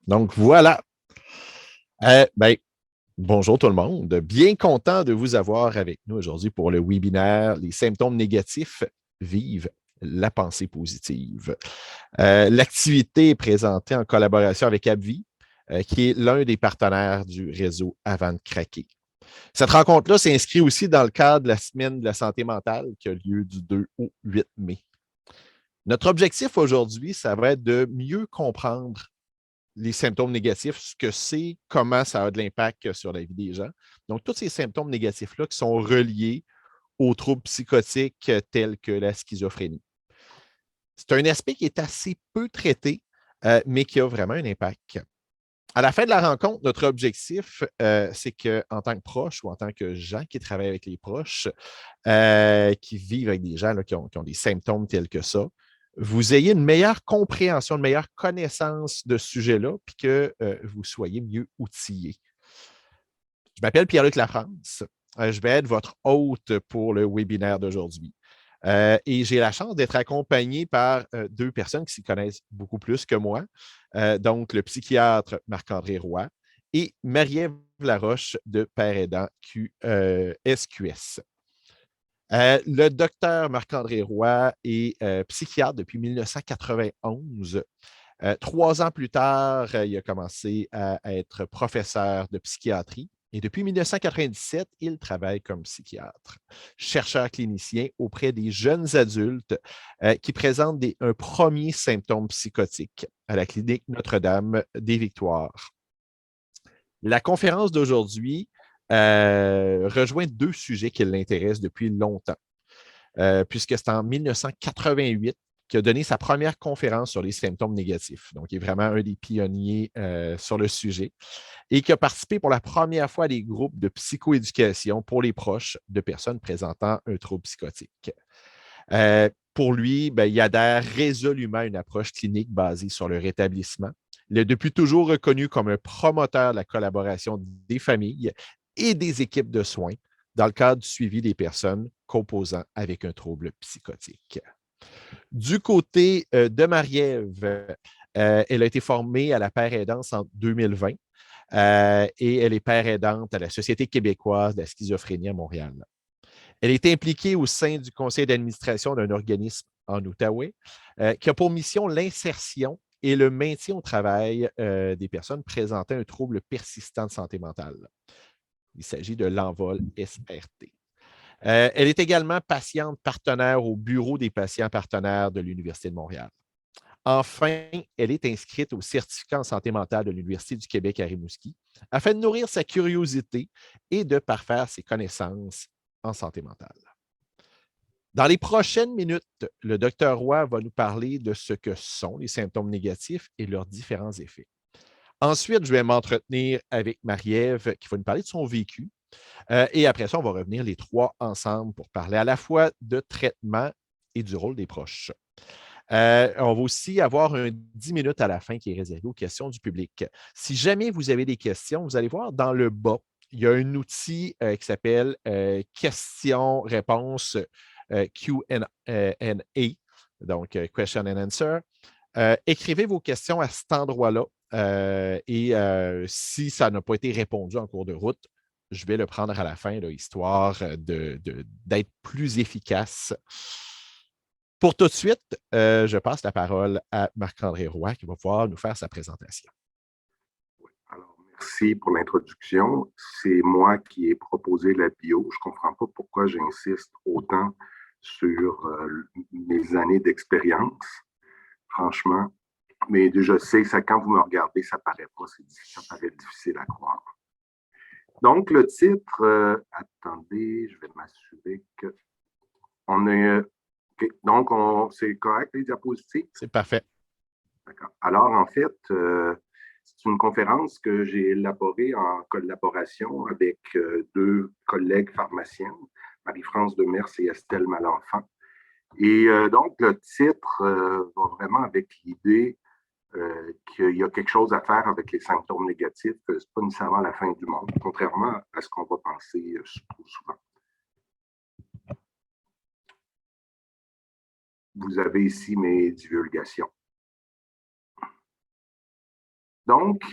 Donc voilà. Ben, bonjour tout le monde. Bien content de vous avoir avec nous aujourd'hui pour le webinaire Les symptômes négatifs. Vive la pensée positive. L'activité est présentée en collaboration avec AbbVie, qui est l'un des partenaires du réseau Avant de craquer. Cette rencontre-là s'inscrit aussi dans le cadre de la semaine de la santé mentale qui a lieu du 2 au 8 mai. Notre objectif aujourd'hui, ça va être de mieux comprendre les symptômes négatifs, ce que c'est, comment ça a de l'impact sur la vie des gens. Donc, tous ces symptômes négatifs-là qui sont reliés aux troubles psychotiques tels que la schizophrénie. C'est un aspect qui est assez peu traité, mais qui a vraiment un impact. À la fin de la rencontre, notre objectif, c'est qu'en tant que proche ou en tant que gens qui travaillent avec les proches, qui vivent avec des gens là, qui ont des symptômes tels que ça, vous ayez une meilleure compréhension, une meilleure connaissance de ce sujet-là, puis que vous soyez mieux outillés. Je m'appelle Pierre-Luc Lafrance. Je vais être votre hôte pour le webinaire d'aujourd'hui. Et j'ai la chance d'être accompagné par deux personnes qui s'y connaissent beaucoup plus que moi. Donc, le psychiatre Marc-André Roy et Marie-Ève Laroche de Père aidant SQS. Le docteur Marc-André Roy est psychiatre depuis 1991. 3 ans plus tard, il a commencé à être professeur de psychiatrie. Et depuis 1997, il travaille comme psychiatre, chercheur clinicien auprès des jeunes adultes qui présentent un premier symptôme psychotique à la clinique Notre-Dame des Victoires. La conférence d'aujourd'hui rejoint deux sujets qui l'intéressent depuis longtemps, puisque c'est en 1988 qui a donné sa première conférence sur les symptômes négatifs. Donc, il est vraiment un des pionniers sur le sujet et qui a participé pour la première fois à des groupes de psychoéducation pour les proches de personnes présentant un trouble psychotique. Pour lui, ben, il adhère résolument à une approche clinique basée sur le rétablissement. Il est depuis toujours reconnu comme un promoteur de la collaboration des familles et des équipes de soins dans le cadre du suivi des personnes composant avec un trouble psychotique. Du côté de Marie-Ève, elle a été formée à la Père aidance en 2020 et elle est père aidante à la Société québécoise de la schizophrénie à Montréal. Elle est impliquée au sein du conseil d'administration d'un organisme en Outaouais qui a pour mission l'insertion et le maintien au travail des personnes présentant un trouble persistant de santé mentale. Il s'agit de l'Envol SRT. Elle est également patiente partenaire au bureau des patients partenaires de l'Université de Montréal. Enfin, elle est inscrite au certificat en santé mentale de l'Université du Québec à Rimouski afin de nourrir sa curiosité et de parfaire ses connaissances en santé mentale. Dans les prochaines minutes, le docteur Roy va nous parler de ce que sont les symptômes négatifs et leurs différents effets. Ensuite, je vais m'entretenir avec Marie-Ève qui va nous parler de son vécu. Et après ça, on va revenir les trois ensemble pour parler à la fois de traitement et du rôle des proches. On va aussi avoir un 10 minutes à la fin qui est réservé aux questions du public. Si jamais vous avez des questions, vous allez voir dans le bas, il y a un outil qui s'appelle questions-réponses Q&A, donc question and answer. Écrivez vos questions à cet endroit-là et si ça n'a pas été répondu en cours de route, je vais le prendre à la fin, là, histoire d'être plus efficace. Pour tout de suite, je passe la parole à Marc-André Roy qui va pouvoir nous faire sa présentation. Alors, merci pour l'introduction. C'est moi qui ai proposé la bio. Je ne comprends pas pourquoi j'insiste autant sur mes années d'expérience, franchement. Mais je sais que ça, quand vous me regardez, ça paraît pas, ça paraît difficile à croire. Donc, le titre, attendez, je vais m'assurer que on est. Okay, donc, c'est correct, les diapositives? C'est parfait. D'accord. Alors, en fait, c'est une conférence que j'ai élaborée en collaboration avec deux collègues pharmaciennes, Marie-France Demers et Estelle Malenfant. Et donc, le titre va vraiment avec l'idée qu'il y a quelque chose à faire avec les symptômes négatifs, que ce n'est pas nécessairement la fin du monde, contrairement à ce qu'on va penser souvent. Vous avez ici mes divulgations. Donc,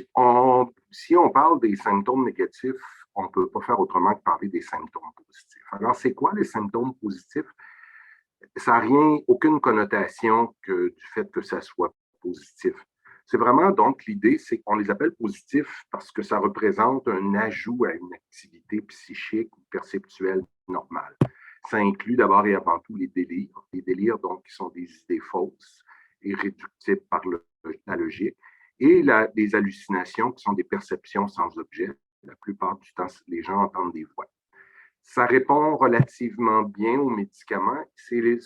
si on parle des symptômes négatifs, on ne peut pas faire autrement que parler des symptômes positifs. Alors, c'est quoi les symptômes positifs? Ça n'a rien, aucune connotation que du fait que ça soit positif. C'est vraiment, donc, l'idée, c'est qu'on les appelle positifs parce que ça représente un ajout à une activité psychique ou perceptuelle normale. Ça inclut d'abord et avant tout les délires donc qui sont des idées fausses et réductibles par la logique, et les hallucinations qui sont des perceptions sans objet. La plupart du temps, les gens entendent des voix. Ça répond relativement bien aux médicaments. C'est les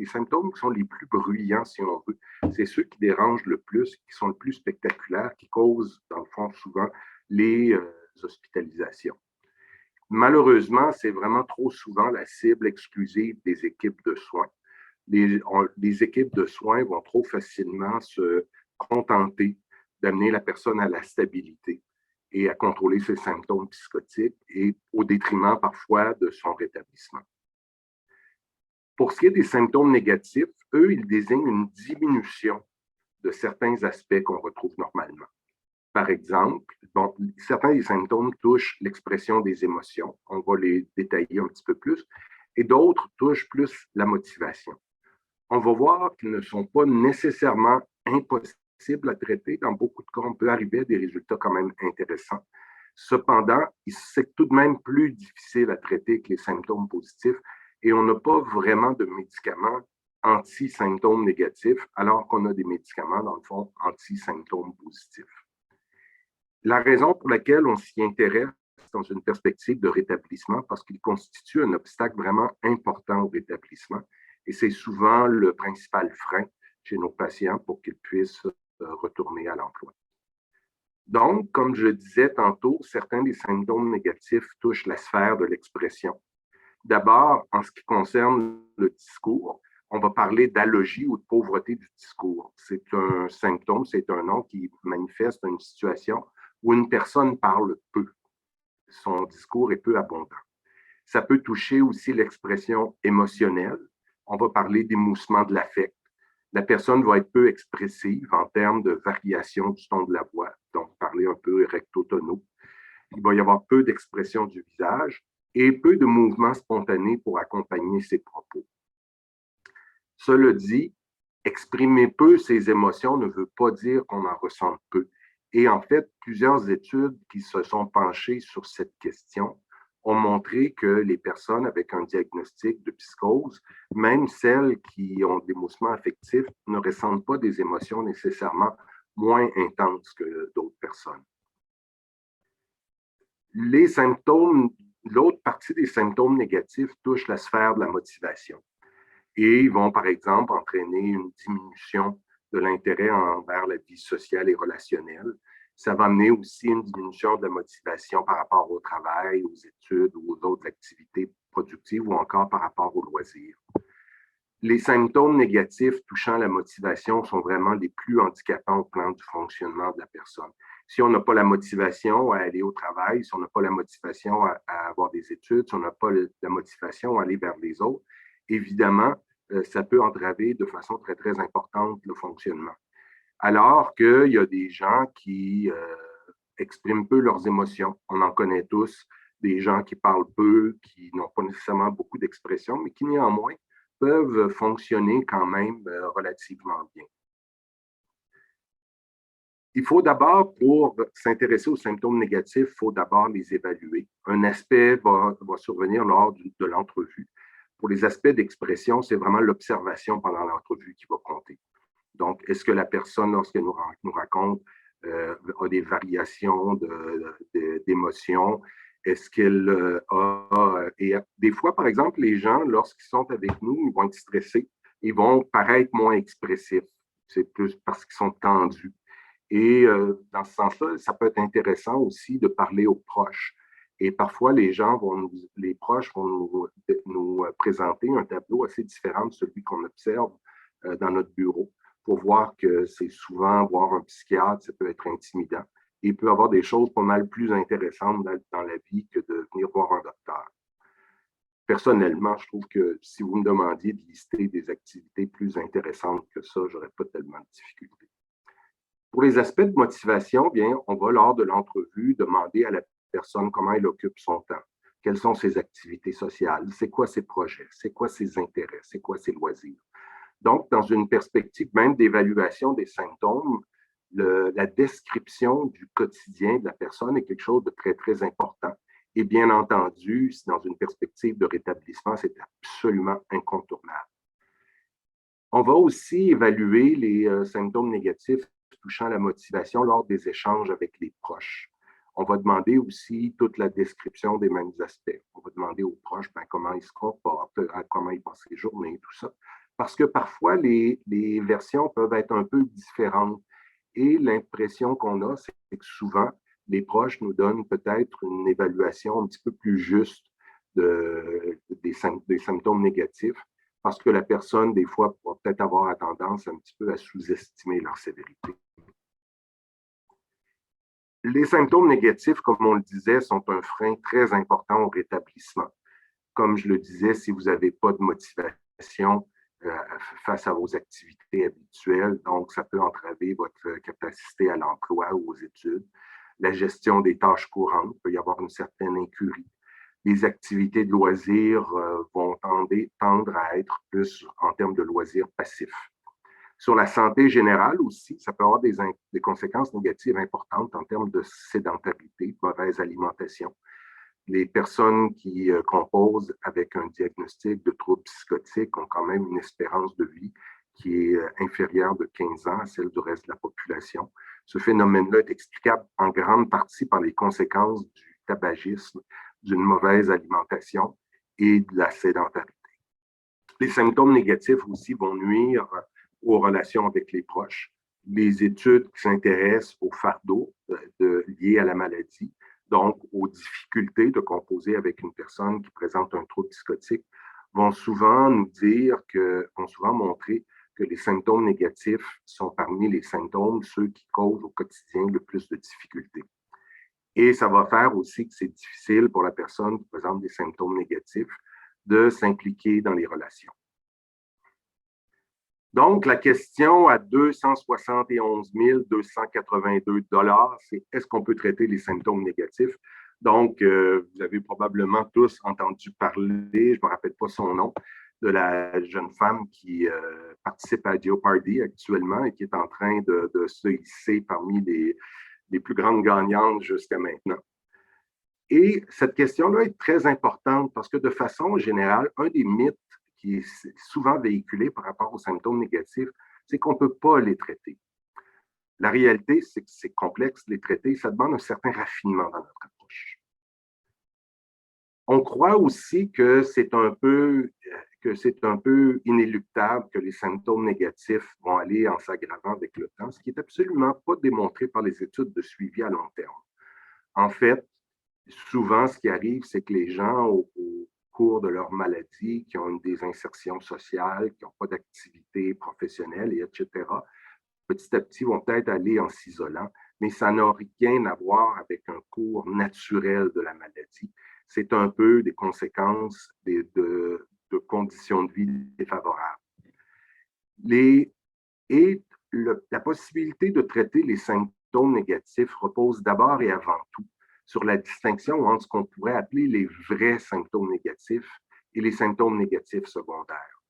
symptômes qui sont les plus bruyants, si on veut. C'est ceux qui dérangent le plus, qui sont le plus spectaculaires, qui causent, dans le fond, souvent les hospitalisations. Malheureusement, c'est vraiment trop souvent la cible exclusive des équipes de soins. Les équipes de soins vont trop facilement se contenter d'amener la personne à la stabilité et à contrôler ses symptômes psychotiques, et au détriment parfois de son rétablissement. Pour ce qui est des symptômes négatifs, eux, ils désignent une diminution de certains aspects qu'on retrouve normalement. Par exemple, certains des symptômes touchent l'expression des émotions, on va les détailler un petit peu plus, et d'autres touchent plus la motivation. On va voir qu'ils ne sont pas nécessairement impossibles à traiter. Dans beaucoup de cas, on peut arriver à des résultats quand même intéressants. Cependant, c'est tout de même plus difficile à traiter que les symptômes positifs, et on n'a pas vraiment de médicaments anti-symptômes négatifs, alors qu'on a des médicaments, dans le fond, anti-symptômes positifs. La raison pour laquelle on s'y intéresse dans une perspective de rétablissement, parce qu'il constitue un obstacle vraiment important au rétablissement, et c'est souvent le principal frein chez nos patients pour qu'ils puissent retourner à l'emploi. Donc, comme je disais tantôt, certains des symptômes négatifs touchent la sphère de l'expression. D'abord, en ce qui concerne le discours, on va parler d'allogie ou de pauvreté du discours. C'est un symptôme, c'est un nom qui manifeste une situation où une personne parle peu. Son discours est peu abondant. Ça peut toucher aussi l'expression émotionnelle. On va parler d'émoussement de l'affect. La personne va être peu expressive en termes de variation du ton de la voix, donc parler un peu recto-tono. Il va y avoir peu d'expression du visage et peu de mouvements spontanés pour accompagner ses propos. Cela dit, exprimer peu ses émotions ne veut pas dire qu'on en ressente peu. Et en fait, plusieurs études qui se sont penchées sur cette question ont montré que les personnes avec un diagnostic de psychose, même celles qui ont des mouvements affectifs, ne ressentent pas des émotions nécessairement moins intenses que d'autres personnes. Les symptômes, l'autre partie des symptômes négatifs touche la sphère de la motivation, et ils vont, par exemple, entraîner une diminution de l'intérêt envers la vie sociale et relationnelle. Ça va amener aussi une diminution de la motivation par rapport au travail, aux études ou aux autres activités productives, ou encore par rapport aux loisirs. Les symptômes négatifs touchant la motivation sont vraiment les plus handicapants au plan du fonctionnement de la personne. Si on n'a pas la motivation à aller au travail, si on n'a pas la motivation à avoir des études, si on n'a pas la motivation à aller vers les autres, évidemment, ça peut entraver de façon très, très importante le fonctionnement. Alors qu'il y a des gens qui expriment peu leurs émotions. On en connaît tous, des gens qui parlent peu, qui n'ont pas nécessairement beaucoup d'expression, mais qui néanmoins peuvent fonctionner quand même relativement bien. Il faut d'abord, pour s'intéresser aux symptômes négatifs, il faut d'abord les évaluer. Un aspect va survenir lors de l'entrevue. Pour les aspects d'expression, c'est vraiment l'observation pendant l'entrevue qui va compter. Donc, est-ce que la personne, lorsqu'elle nous raconte, a des variations d'émotions? Est-ce qu'elle a... Et des fois, par exemple, les gens, lorsqu'ils sont avec nous, ils vont être stressés, ils vont paraître moins expressifs. C'est plus parce qu'ils sont tendus. Et dans ce sens-là, ça peut être intéressant aussi de parler aux proches. Et parfois, les proches vont nous présenter un tableau assez différent de celui qu'on observe dans notre bureau, pour voir que c'est souvent, voir un psychiatre, ça peut être intimidant. Et il peut y avoir des choses pas mal plus intéressantes dans la vie que de venir voir un docteur. Personnellement, je trouve que si vous me demandiez de lister des activités plus intéressantes que ça, je n'aurais pas tellement de difficultés. Pour les aspects de motivation, bien, on va, lors de l'entrevue, demander à la personne comment elle occupe son temps, quelles sont ses activités sociales, c'est quoi ses projets, c'est quoi ses intérêts, c'est quoi ses loisirs. Donc, dans une perspective même d'évaluation des symptômes, la description du quotidien de la personne est quelque chose de très, très important. Et bien entendu, dans une perspective de rétablissement, c'est absolument incontournable. On va aussi évaluer les symptômes négatifs touchant la motivation lors des échanges avec les proches. On va demander aussi toute la description des mêmes aspects. On va demander aux proches comment ils se comportent, comment ils passent les journées, tout ça. Parce que parfois, les versions peuvent être un peu différentes. Et l'impression qu'on a, c'est que souvent, les proches nous donnent peut-être une évaluation un petit peu plus juste des symptômes négatifs, parce que la personne, des fois, pourra peut-être avoir tendance un petit peu à sous-estimer leur sévérité. Les symptômes négatifs, comme on le disait, sont un frein très important au rétablissement. Comme je le disais, si vous n'avez pas de motivation face à vos activités habituelles, donc ça peut entraver votre capacité à l'emploi ou aux études. La gestion des tâches courantes, il peut y avoir une certaine incurie. Les activités de loisirs vont tendre à être plus en termes de loisirs passifs. Sur la santé générale aussi, ça peut avoir des conséquences négatives importantes en termes de sédentarité, de mauvaise alimentation. Les personnes qui composent avec un diagnostic de troubles psychotiques ont quand même une espérance de vie qui est inférieure de 15 ans à celle du reste de la population. Ce phénomène-là est explicable en grande partie par les conséquences du tabagisme, d'une mauvaise alimentation et de la sédentarité. Les symptômes négatifs aussi vont nuire aux relations avec les proches. Les études qui s'intéressent aux fardeaux liés à la maladie, donc aux difficultés de composer avec une personne qui présente un trouble psychotique, vont souvent montrer que les symptômes négatifs sont parmi les symptômes, ceux qui causent au quotidien le plus de difficultés. Et ça va faire aussi que c'est difficile pour la personne qui présente des symptômes négatifs de s'impliquer dans les relations. Donc, la question à 271 282 $, c'est est-ce qu'on peut traiter les symptômes négatifs? Donc, vous avez probablement tous entendu parler, je ne me rappelle pas son nom, de la jeune femme qui participe à Jeopardy actuellement et qui est en train de se hisser parmi les plus grandes gagnantes jusqu'à maintenant. Et cette question-là est très importante parce que de façon générale, un des mythes qui est souvent véhiculé par rapport aux symptômes négatifs, c'est qu'on ne peut pas les traiter. La réalité, c'est que c'est complexe de les traiter, ça demande un certain raffinement dans notre approche. On croit aussi que c'est un peu inéluctable que les symptômes négatifs vont aller en s'aggravant avec le temps, ce qui n'est absolument pas démontré par les études de suivi à long terme. En fait, souvent, ce qui arrive, c'est que les gens, au cours de leur maladie, qui ont des insertions sociales, qui n'ont pas d'activité professionnelle, etc., petit à petit vont peut-être aller en s'isolant, mais ça n'a rien à voir avec un cours naturel de la maladie. C'est un peu des conséquences de conditions de vie défavorables. La possibilité de traiter les symptômes négatifs repose d'abord et avant tout sur la distinction entre ce qu'on pourrait appeler les vrais symptômes négatifs et les symptômes négatifs secondaires.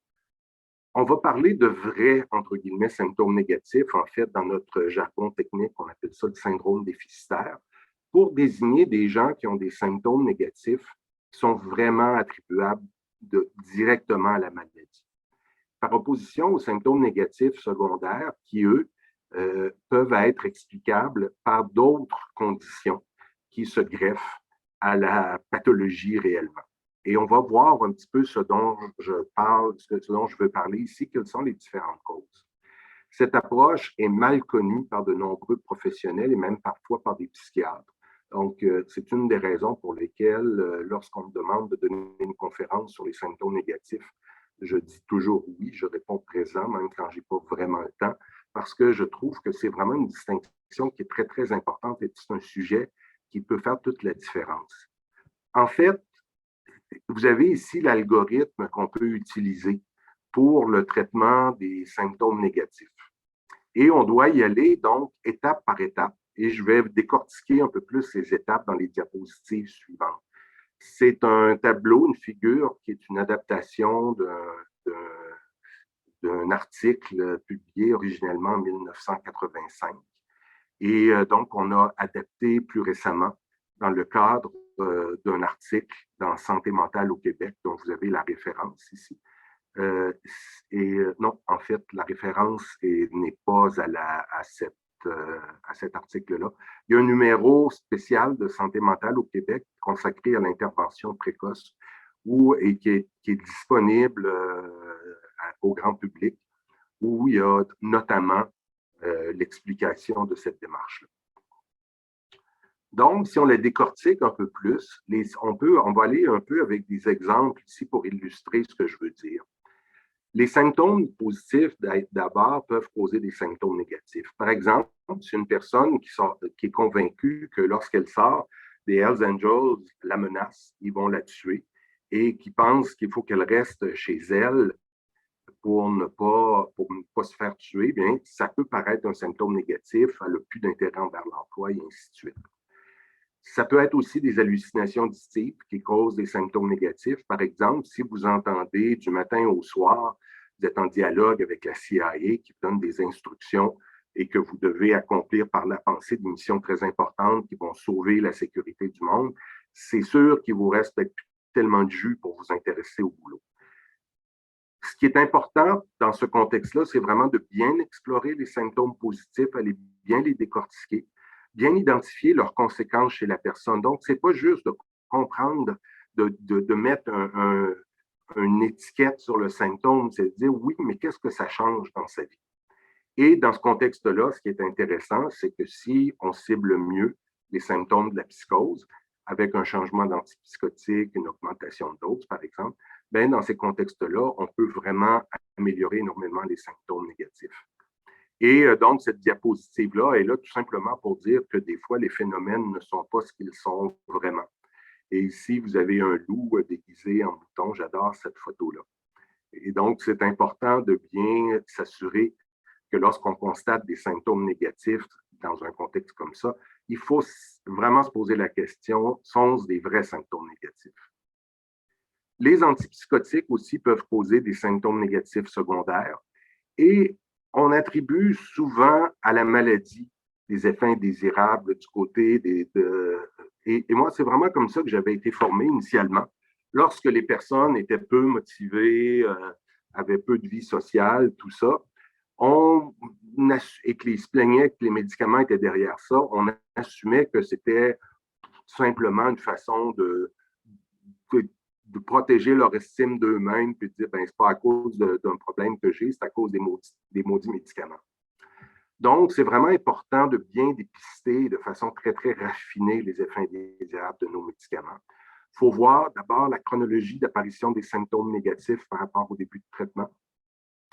On va parler de vrais, entre guillemets, symptômes négatifs. En fait, dans notre jargon technique, on appelle ça le syndrome déficitaire, pour désigner des gens qui ont des symptômes négatifs qui sont vraiment attribuables directement à la maladie. Par opposition aux symptômes négatifs secondaires qui, eux, peuvent être explicables par d'autres conditions qui se greffent à la pathologie réellement. Et on va voir un petit peu ce dont je veux parler ici, quelles sont les différentes causes. Cette approche est mal connue par de nombreux professionnels et même parfois par des psychiatres. Donc, c'est une des raisons pour lesquelles, lorsqu'on me demande de donner une conférence sur les symptômes négatifs, je dis toujours oui, je réponds présent, même quand je n'ai pas vraiment le temps, parce que je trouve que c'est vraiment une distinction qui est très, très importante et c'est un sujet qui peut faire toute la différence. En fait, vous avez ici l'algorithme qu'on peut utiliser pour le traitement des symptômes négatifs. Et on doit y aller donc étape par étape. Et je vais décortiquer un peu plus ces étapes dans les diapositives suivantes. C'est un tableau, une figure qui est une adaptation d'un article publié originellement en 1985. Et donc, on a adapté plus récemment dans le cadre d'un article dans Santé mentale au Québec, dont vous avez la référence ici. Non, en fait, la référence n'est pas à cet article-là. Il y a un numéro spécial de Santé mentale au Québec consacré à l'intervention précoce et qui est disponible au grand public, où il y a notamment l'explication de cette démarche-là. Donc, si on la décortique un peu plus, on va aller un peu avec des exemples ici pour illustrer ce que je veux dire. Les symptômes positifs, d'abord, peuvent causer des symptômes négatifs. Par exemple, si une personne qui est convaincue que lorsqu'elle sort, des Hells Angels la menacent, ils vont la tuer, et qui pense qu'il faut qu'elle reste chez elle pour ne pas se faire tuer, bien, ça peut paraître un symptôme négatif, elle n'a plus d'intérêt envers l'emploi, et ainsi de suite. Ça peut être aussi des hallucinations auditives qui causent des symptômes négatifs. Par exemple, si vous entendez du matin au soir, vous êtes en dialogue avec la CIA qui donne des instructions et que vous devez accomplir par la pensée des missions très importantes qui vont sauver la sécurité du monde, c'est sûr qu'il vous reste peut-être plus tellement de jus pour vous intéresser au boulot. Ce qui est important dans ce contexte-là, c'est vraiment de bien explorer les symptômes positifs, aller bien les décortiquer, bien identifier leurs conséquences chez la personne. Donc, ce n'est pas juste de comprendre, de mettre une étiquette sur le symptôme, c'est de dire oui, mais qu'est-ce que ça change dans sa vie? Et dans ce contexte-là, ce qui est intéressant, c'est que si on cible mieux les symptômes de la psychose, avec un changement d'antipsychotique, une augmentation de dose, par exemple, bien, dans ces contextes-là, on peut vraiment améliorer énormément les symptômes négatifs. Et donc, cette diapositive-là est là tout simplement pour dire que des fois, les phénomènes ne sont pas ce qu'ils sont vraiment. Et ici, vous avez un loup déguisé en mouton. J'adore cette photo-là. Et donc, c'est important de bien s'assurer que lorsqu'on constate des symptômes négatifs dans un contexte comme ça, il faut vraiment se poser la question, sont-ce des vrais symptômes négatifs? Les antipsychotiques aussi peuvent causer des symptômes négatifs secondaires et on attribue souvent à la maladie des effets indésirables du côté et moi, c'est vraiment comme ça que j'avais été formé initialement. Lorsque les personnes étaient peu motivées, avaient peu de vie sociale, tout ça, et qu'ils se plaignaient que les médicaments étaient derrière ça, on assumait que c'était simplement une façon de protéger leur estime d'eux-mêmes, puis de dire, ben, c'est pas à cause d'un problème que j'ai, c'est à cause des maudits médicaments. Donc, c'est vraiment important de bien dépister de façon très, très raffinée les effets indésirables de nos médicaments. Il faut voir d'abord la chronologie d'apparition des symptômes négatifs par rapport au début du traitement.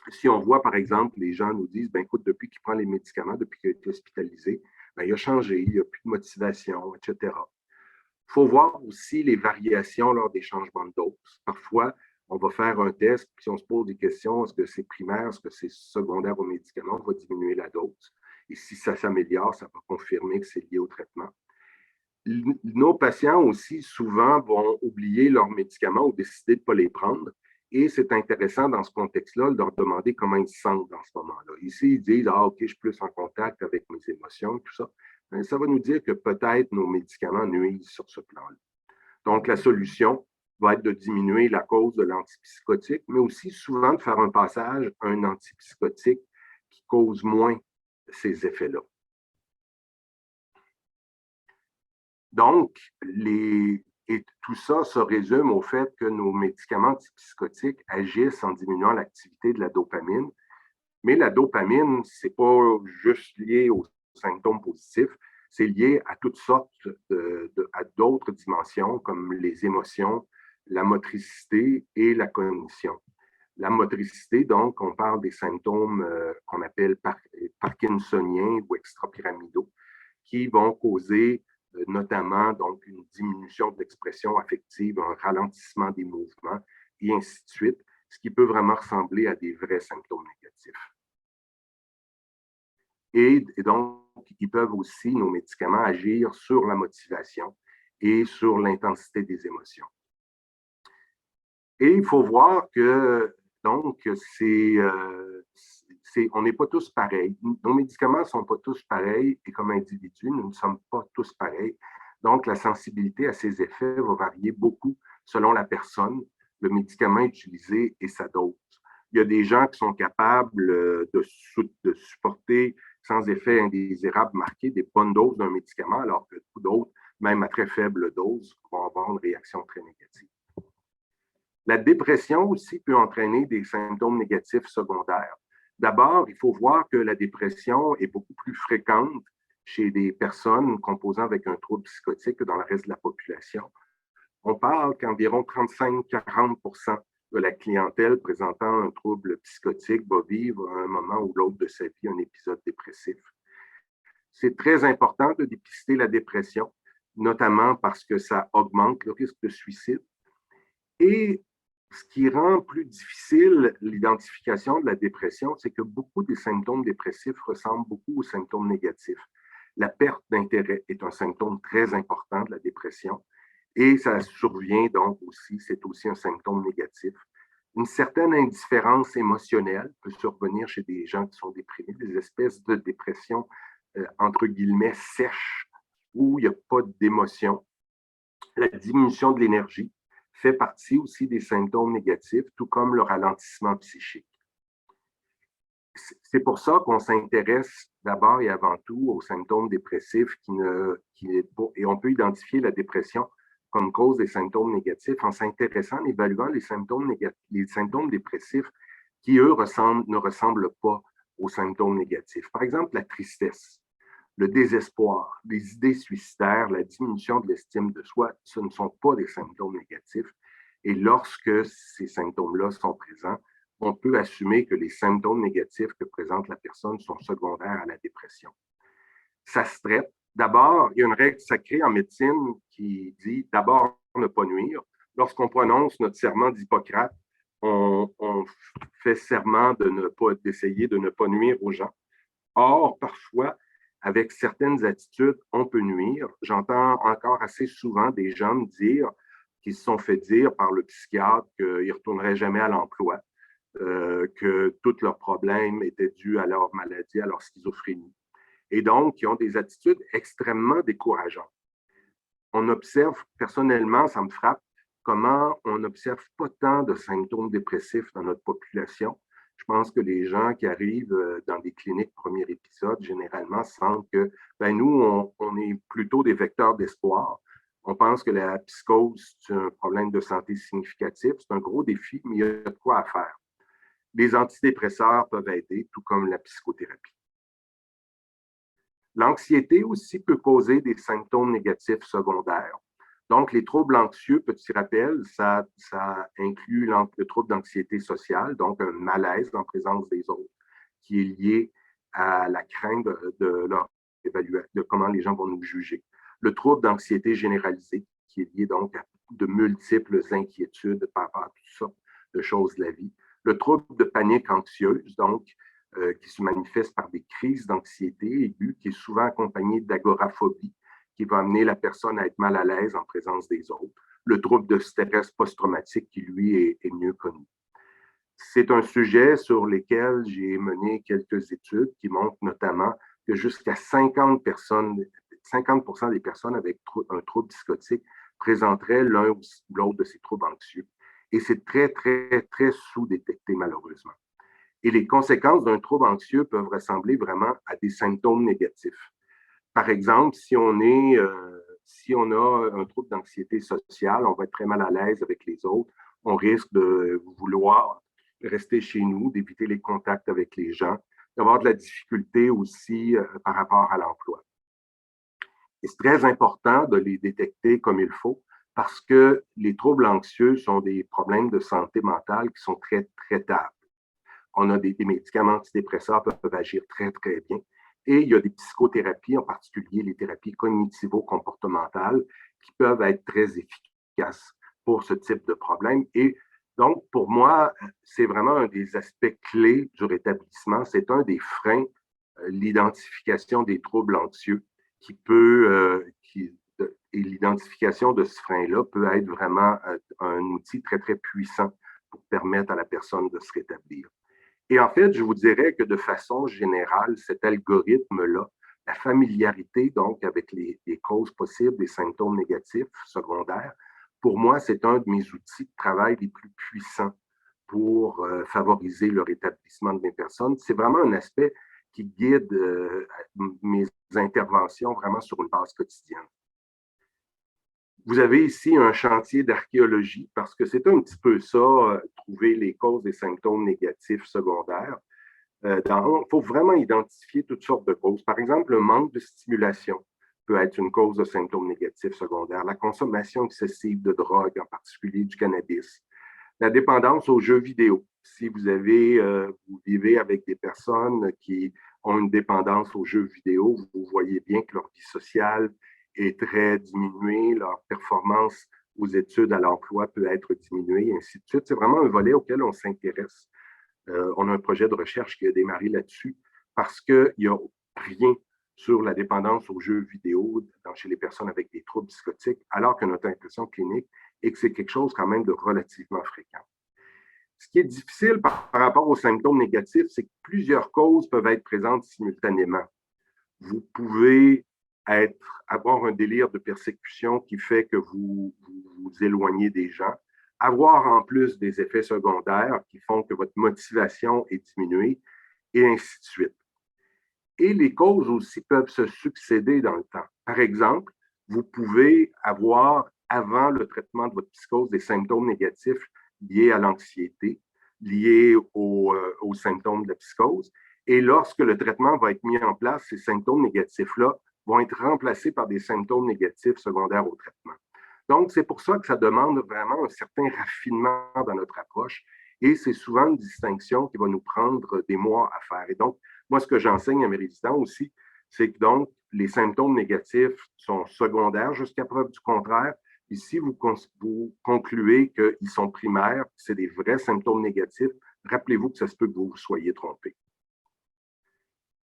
Si on voit, par exemple, les gens nous disent, ben, écoute, depuis qu'il prend les médicaments, depuis qu'il a été hospitalisé, ben, il a changé, il n'y a plus de motivation, etc. Il faut voir aussi les variations lors des changements de dose. Parfois, on va faire un test, puis on se pose des questions, est-ce que c'est primaire, est-ce que c'est secondaire au médicament, on va diminuer la dose. Et si ça s'améliore, ça va confirmer que c'est lié au traitement. Nos patients aussi, souvent, vont oublier leurs médicaments ou décider de ne pas les prendre. Et c'est intéressant dans ce contexte-là de leur demander comment ils se sentent dans ce moment-là. Ici, ils disent, ah, OK, je suis plus en contact avec mes émotions, tout ça. Mais ça va nous dire que peut-être nos médicaments nuisent sur ce plan-là. Donc, la solution va être de diminuer la cause de l'antipsychotique, mais aussi souvent de faire un passage à un antipsychotique qui cause moins ces effets-là. Donc, et tout ça se résume au fait que nos médicaments antipsychotiques agissent en diminuant l'activité de la dopamine. Mais la dopamine, ce n'est pas juste lié aux symptômes positifs, c'est lié à toutes sortes à d'autres dimensions comme les émotions, la motricité et la cognition. La motricité, donc, on parle des symptômes qu'on appelle parkinsoniens ou extrapyramidaux, qui vont causer notamment donc une diminution de l'expression affective, un ralentissement des mouvements et ainsi de suite, ce qui peut vraiment ressembler à des vrais symptômes négatifs. Et donc, ils peuvent aussi, nos médicaments, agir sur la motivation et sur l'intensité des émotions. Et il faut voir que, donc, on n'est pas tous pareils. Nos médicaments ne sont pas tous pareils et comme individus, nous ne sommes pas tous pareils. Donc, la sensibilité à ces effets va varier beaucoup selon la personne, le médicament utilisé et sa dose. Il y a des gens qui sont capables de supporter sans effet indésirable marqué des bonnes doses d'un médicament, alors que d'autres, même à très faible dose, vont avoir une réaction très négative. La dépression aussi peut entraîner des symptômes négatifs secondaires. D'abord, il faut voir que la dépression est beaucoup plus fréquente chez des personnes composant avec un trouble psychotique que dans le reste de la population. On parle qu'environ 35-40% de la clientèle présentant un trouble psychotique va vivre à un moment ou l'autre de sa vie un épisode dépressif. C'est très important de dépister la dépression, notamment parce que ça augmente le risque de suicide. Et ce qui rend plus difficile l'identification de la dépression, c'est que beaucoup des symptômes dépressifs ressemblent beaucoup aux symptômes négatifs. La perte d'intérêt est un symptôme très important de la dépression et ça survient donc aussi, c'est aussi un symptôme négatif. Une certaine indifférence émotionnelle peut survenir chez des gens qui sont déprimés, des espèces de dépression, entre guillemets, sèche, où il n'y a pas d'émotion. La diminution de l'énergie fait partie aussi des symptômes négatifs, tout comme le ralentissement psychique. C'est pour ça qu'on s'intéresse d'abord et avant tout aux symptômes dépressifs et on peut identifier la dépression comme cause des symptômes négatifs en s'intéressant, en évaluant les symptômes dépressifs qui, eux, ne ressemblent pas aux symptômes négatifs. Par exemple, la tristesse, le désespoir, les idées suicidaires, la diminution de l'estime de soi, ce ne sont pas des symptômes négatifs. Et lorsque ces symptômes-là sont présents, on peut assumer que les symptômes négatifs que présente la personne sont secondaires à la dépression. Ça se traite. D'abord, il y a une règle sacrée en médecine qui dit d'abord ne pas nuire. Lorsqu'on prononce notre serment d'Hippocrate, on fait serment d'essayer de ne pas nuire aux gens. Or, parfois, avec certaines attitudes, on peut nuire. J'entends encore assez souvent des gens me dire qu'ils se sont fait dire par le psychiatre qu'ils ne retourneraient jamais à l'emploi, que tous leurs problèmes étaient dus à leur maladie, à leur schizophrénie. Et donc, ils ont des attitudes extrêmement décourageantes. On observe, personnellement, ça me frappe, comment on n'observe pas tant de symptômes dépressifs dans notre population. Je pense que les gens qui arrivent dans des cliniques premier épisode, généralement, sentent que nous, on est plutôt des vecteurs d'espoir. On pense que la psychose, c'est un problème de santé significatif. C'est un gros défi, mais il y a de quoi à faire. Les antidépresseurs peuvent aider, tout comme la psychothérapie. L'anxiété aussi peut causer des symptômes négatifs secondaires. Donc, les troubles anxieux, petit rappel, ça inclut le trouble d'anxiété sociale, donc un malaise en présence des autres, qui est lié à la crainte de comment les gens vont nous juger. Le trouble d'anxiété généralisée, qui est lié donc à de multiples inquiétudes par rapport à toutes sortes de choses de la vie. Le trouble de panique anxieuse, donc, qui se manifeste par des crises d'anxiété aiguë, qui est souvent accompagnée d'agoraphobie, qui va amener la personne à être mal à l'aise en présence des autres. Le trouble de stress post-traumatique, qui, lui, est mieux connu. C'est un sujet sur lequel j'ai mené quelques études qui montrent notamment que jusqu'à 50% des personnes avec un trouble psychotique présenteraient l'un ou l'autre de ces troubles anxieux. Et c'est très, très, très sous-détecté, malheureusement. Et les conséquences d'un trouble anxieux peuvent ressembler vraiment à des symptômes négatifs. Par exemple, si on a un trouble d'anxiété sociale, on va être très mal à l'aise avec les autres, on risque de vouloir rester chez nous, d'éviter les contacts avec les gens, d'avoir de la difficulté aussi par rapport à l'emploi. Et c'est très important de les détecter comme il faut parce que les troubles anxieux sont des problèmes de santé mentale qui sont très traitables. On a des médicaments antidépresseurs qui peuvent agir très, très bien. Et il y a des psychothérapies, en particulier les thérapies cognitivo-comportementales, qui peuvent être très efficaces pour ce type de problème. Et donc, pour moi, c'est vraiment un des aspects clés du rétablissement. C'est un des freins l'identification des troubles anxieux et l'identification de ce frein-là peut être vraiment un outil très, très puissant pour permettre à la personne de se rétablir. Et en fait, je vous dirais que de façon générale, cet algorithme-là, la familiarité donc avec les causes possibles des symptômes négatifs secondaires, pour moi, c'est un de mes outils de travail les plus puissants pour favoriser le rétablissement de mes personnes. C'est vraiment un aspect qui guide mes interventions vraiment sur une base quotidienne. Vous avez ici un chantier d'archéologie parce que c'est un petit peu ça, trouver les causes des symptômes négatifs secondaires. Il faut vraiment identifier toutes sortes de causes. Par exemple, le manque de stimulation peut être une cause de symptômes négatifs secondaires. La consommation excessive de drogue, en particulier du cannabis. La dépendance aux jeux vidéo. Si vous vivez avec des personnes qui ont une dépendance aux jeux vidéo, vous voyez bien que leur vie sociale est très diminuée, leur performance aux études, à l'emploi peut être diminuée, et ainsi de suite. C'est vraiment un volet auquel on s'intéresse. On a un projet de recherche qui a démarré là-dessus parce qu'il n'y a rien sur la dépendance aux jeux vidéo chez les personnes avec des troubles psychotiques, alors que notre impression clinique est que c'est quelque chose quand même de relativement fréquent. Ce qui est difficile par rapport aux symptômes négatifs, c'est que plusieurs causes peuvent être présentes simultanément. Vous pouvez avoir un délire de persécution qui fait que vous éloignez des gens, avoir en plus des effets secondaires qui font que votre motivation est diminuée, et ainsi de suite. Et les causes aussi peuvent se succéder dans le temps. Par exemple, vous pouvez avoir, avant le traitement de votre psychose, des symptômes négatifs liés à l'anxiété, liés aux symptômes de la psychose. Et lorsque le traitement va être mis en place, ces symptômes négatifs-là vont être remplacés par des symptômes négatifs secondaires au traitement. Donc, c'est pour ça que ça demande vraiment un certain raffinement dans notre approche et c'est souvent une distinction qui va nous prendre des mois à faire. Et donc, moi, ce que j'enseigne à mes résidents aussi, c'est que donc, les symptômes négatifs sont secondaires jusqu'à preuve du contraire. Et si vous concluez qu'ils sont primaires, c'est des vrais symptômes négatifs, rappelez-vous que ça se peut que vous vous soyez trompé.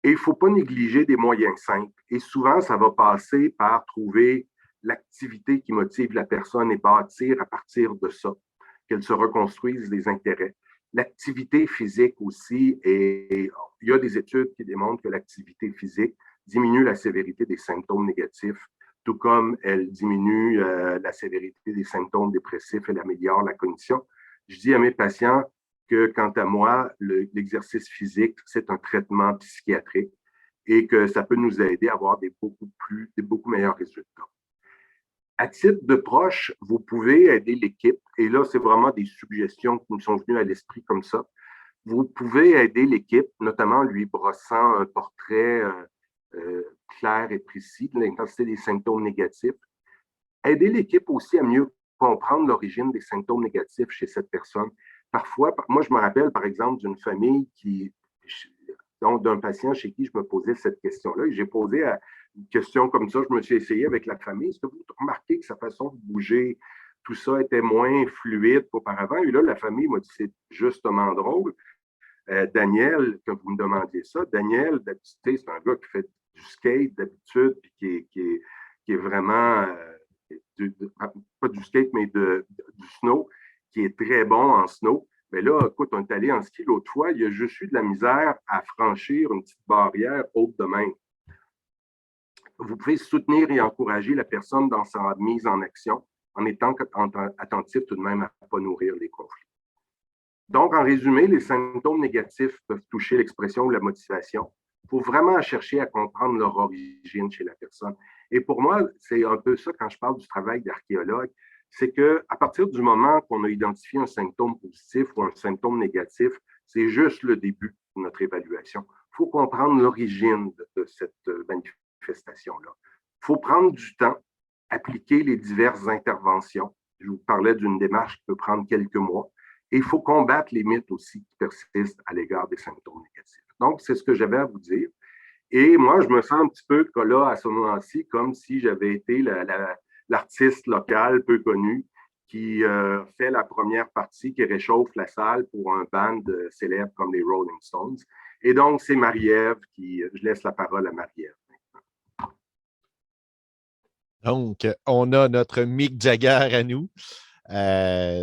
Et il ne faut pas négliger des moyens simples. Et souvent, ça va passer par trouver l'activité qui motive la personne et bâtir à partir de ça, qu'elle se reconstruise des intérêts. L'activité physique aussi, et il y a des études qui démontrent que l'activité physique diminue la sévérité des symptômes négatifs, tout comme elle diminue la sévérité des symptômes dépressifs et améliore la cognition. Je dis à mes patients que, quant à moi, l'exercice physique, c'est un traitement psychiatrique et que ça peut nous aider à avoir des beaucoup meilleurs résultats. À titre de proche, vous pouvez aider l'équipe, et là, c'est vraiment des suggestions qui me sont venues à l'esprit comme ça. Vous pouvez aider l'équipe, notamment en lui brossant un portrait clair et précis de l'intensité des symptômes négatifs. Aider l'équipe aussi à mieux comprendre l'origine des symptômes négatifs chez cette personne. Parfois, moi, je me rappelle, par exemple, d'une famille donc d'un patient chez qui je me posais cette question-là, et j'ai posé une question comme ça, je me suis essayé avec la famille. Est-ce que vous remarquez que sa façon de bouger, tout ça était moins fluide qu'auparavant? Et là, la famille m'a dit, c'est justement drôle. Daniel, que vous me demandiez ça, Daniel, d'habitude, c'est un gars qui fait du skate d'habitude, puis qui est vraiment, pas du skate, mais du snow, qui est très bon en snow. Mais là, écoute, on est allé en ski l'autre fois, il y a juste eu de la misère à franchir une petite barrière haute de même. Vous pouvez soutenir et encourager la personne dans sa mise en action en étant attentif tout de même à ne pas nourrir les conflits. Donc, en résumé, les symptômes négatifs peuvent toucher l'expression ou la motivation. Il faut vraiment chercher à comprendre leur origine chez la personne. Et pour moi, c'est un peu ça quand je parle du travail d'archéologue, c'est qu'à partir du moment qu'on a identifié un symptôme positif ou un symptôme négatif, c'est juste le début de notre évaluation. Il faut comprendre l'origine de cette manifestation-là. Il faut prendre du temps, appliquer les diverses interventions. Je vous parlais d'une démarche qui peut prendre quelques mois. Et il faut combattre les mythes aussi qui persistent à l'égard des symptômes négatifs. Donc, c'est ce que j'avais à vous dire. Et moi, je me sens un petit peu là, à ce moment-ci, comme si j'avais été l'artiste local peu connu qui fait la première partie, qui réchauffe la salle pour un band célèbre comme les Rolling Stones. Et donc, c'est Marie-Ève je laisse la parole à Marie-Ève. Donc, on a notre Mick Jagger à nous.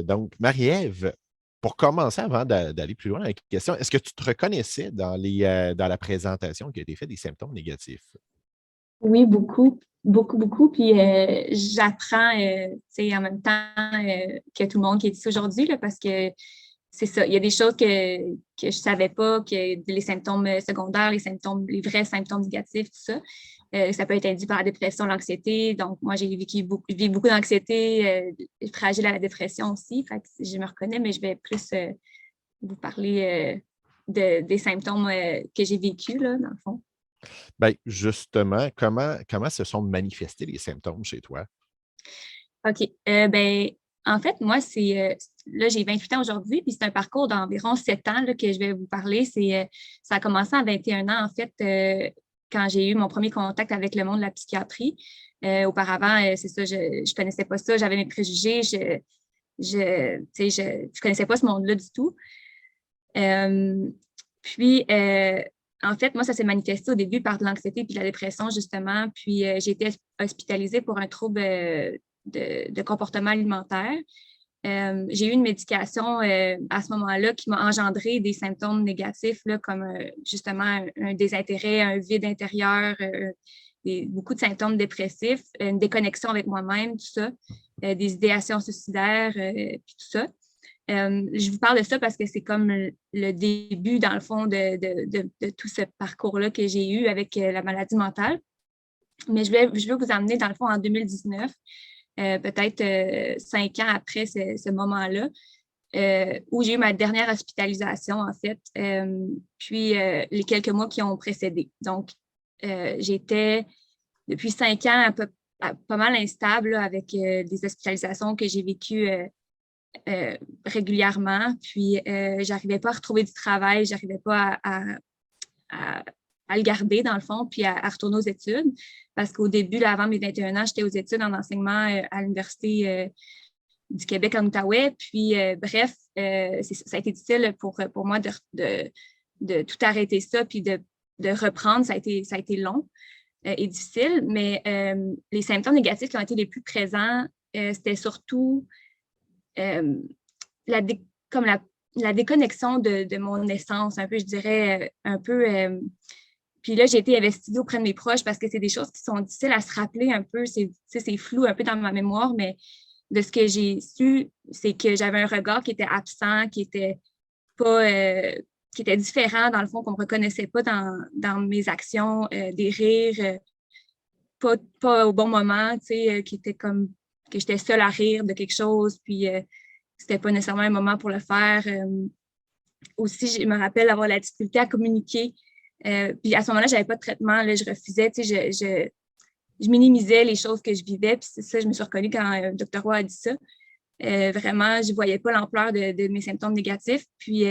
Donc, Marie-Ève, pour commencer, avant d'aller plus loin avec la question, est-ce que tu te reconnaissais dans la présentation qui a été faite des symptômes négatifs? Oui, beaucoup, beaucoup, beaucoup. Puis j'apprends en même temps que tout le monde qui est ici aujourd'hui, là, parce que c'est ça. Il y a des choses que je ne savais pas, que les symptômes secondaires, les vrais symptômes négatifs, tout ça. Ça peut être induit par la dépression, l'anxiété. Donc, moi, j'ai vécu beaucoup d'anxiété, fragile à la dépression aussi. Fait que je me reconnais, mais je vais plus vous parler des symptômes que j'ai vécus, là, dans le fond. Bien, justement, comment se sont manifestés les symptômes chez toi? OK. Ben, en fait, moi, là, j'ai 28 ans aujourd'hui, puis c'est un parcours d'environ 7 ans là, que je vais vous parler. Ça a commencé à 21 ans, en fait, quand j'ai eu mon premier contact avec le monde de la psychiatrie. Auparavant, c'est ça, je ne connaissais pas ça, j'avais mes préjugés, je connaissais pas ce monde-là du tout. Puis, en fait, moi, ça s'est manifesté au début par de l'anxiété puis de la dépression, justement. Puis, j'ai été hospitalisée pour un trouble de comportement alimentaire. J'ai eu une médication à ce moment-là qui m'a engendré des symptômes négatifs, là, comme justement un désintérêt, un vide intérieur, beaucoup de symptômes dépressifs, une déconnexion avec moi-même, tout ça, des idéations suicidaires, puis tout ça. Je vous parle de ça parce que c'est comme le début, dans le fond, de tout ce parcours-là que j'ai eu avec la maladie mentale. Mais je vais vous amener, dans le fond, en 2019, peut-être 5 ans après ce moment-là, où j'ai eu ma dernière hospitalisation, en fait, puis les quelques mois qui ont précédé. Donc, j'étais depuis 5 ans pas mal instable là, avec des hospitalisations que j'ai vécues régulièrement. Puis, j'arrivais pas à retrouver du travail, j'arrivais pas à le garder, dans le fond, puis à retourner aux études. Parce qu'au début, là, avant mes 21 ans, j'étais aux études en enseignement à l'Université du Québec en Outaouais. Puis, bref, ça a été difficile pour moi de tout arrêter ça, puis de reprendre. Ça a été long et difficile. Mais les symptômes négatifs qui ont été les plus présents, c'était surtout comme la déconnexion de mon essence, un peu, je dirais, un peu. Puis là, j'ai été investiguée auprès de mes proches parce que c'est des choses qui sont difficiles à se rappeler un peu. C'est flou un peu dans ma mémoire, mais de ce que j'ai su, c'est que j'avais un regard qui était absent, qui était pas, qui était différent, dans le fond, qu'on ne me reconnaissait pas dans mes actions, des rires, pas au bon moment, qui était comme que j'étais seule à rire de quelque chose, puis c'était pas nécessairement un moment pour le faire. Aussi, je me rappelle avoir la difficulté à communiquer. Puis à ce moment-là, je n'avais pas de traitement. Là, je refusais. Je minimisais les choses que je vivais. Puis c'est ça, je me suis reconnue quand le Dr. Roy a dit ça. Vraiment, je ne voyais pas l'ampleur de mes symptômes négatifs. Puis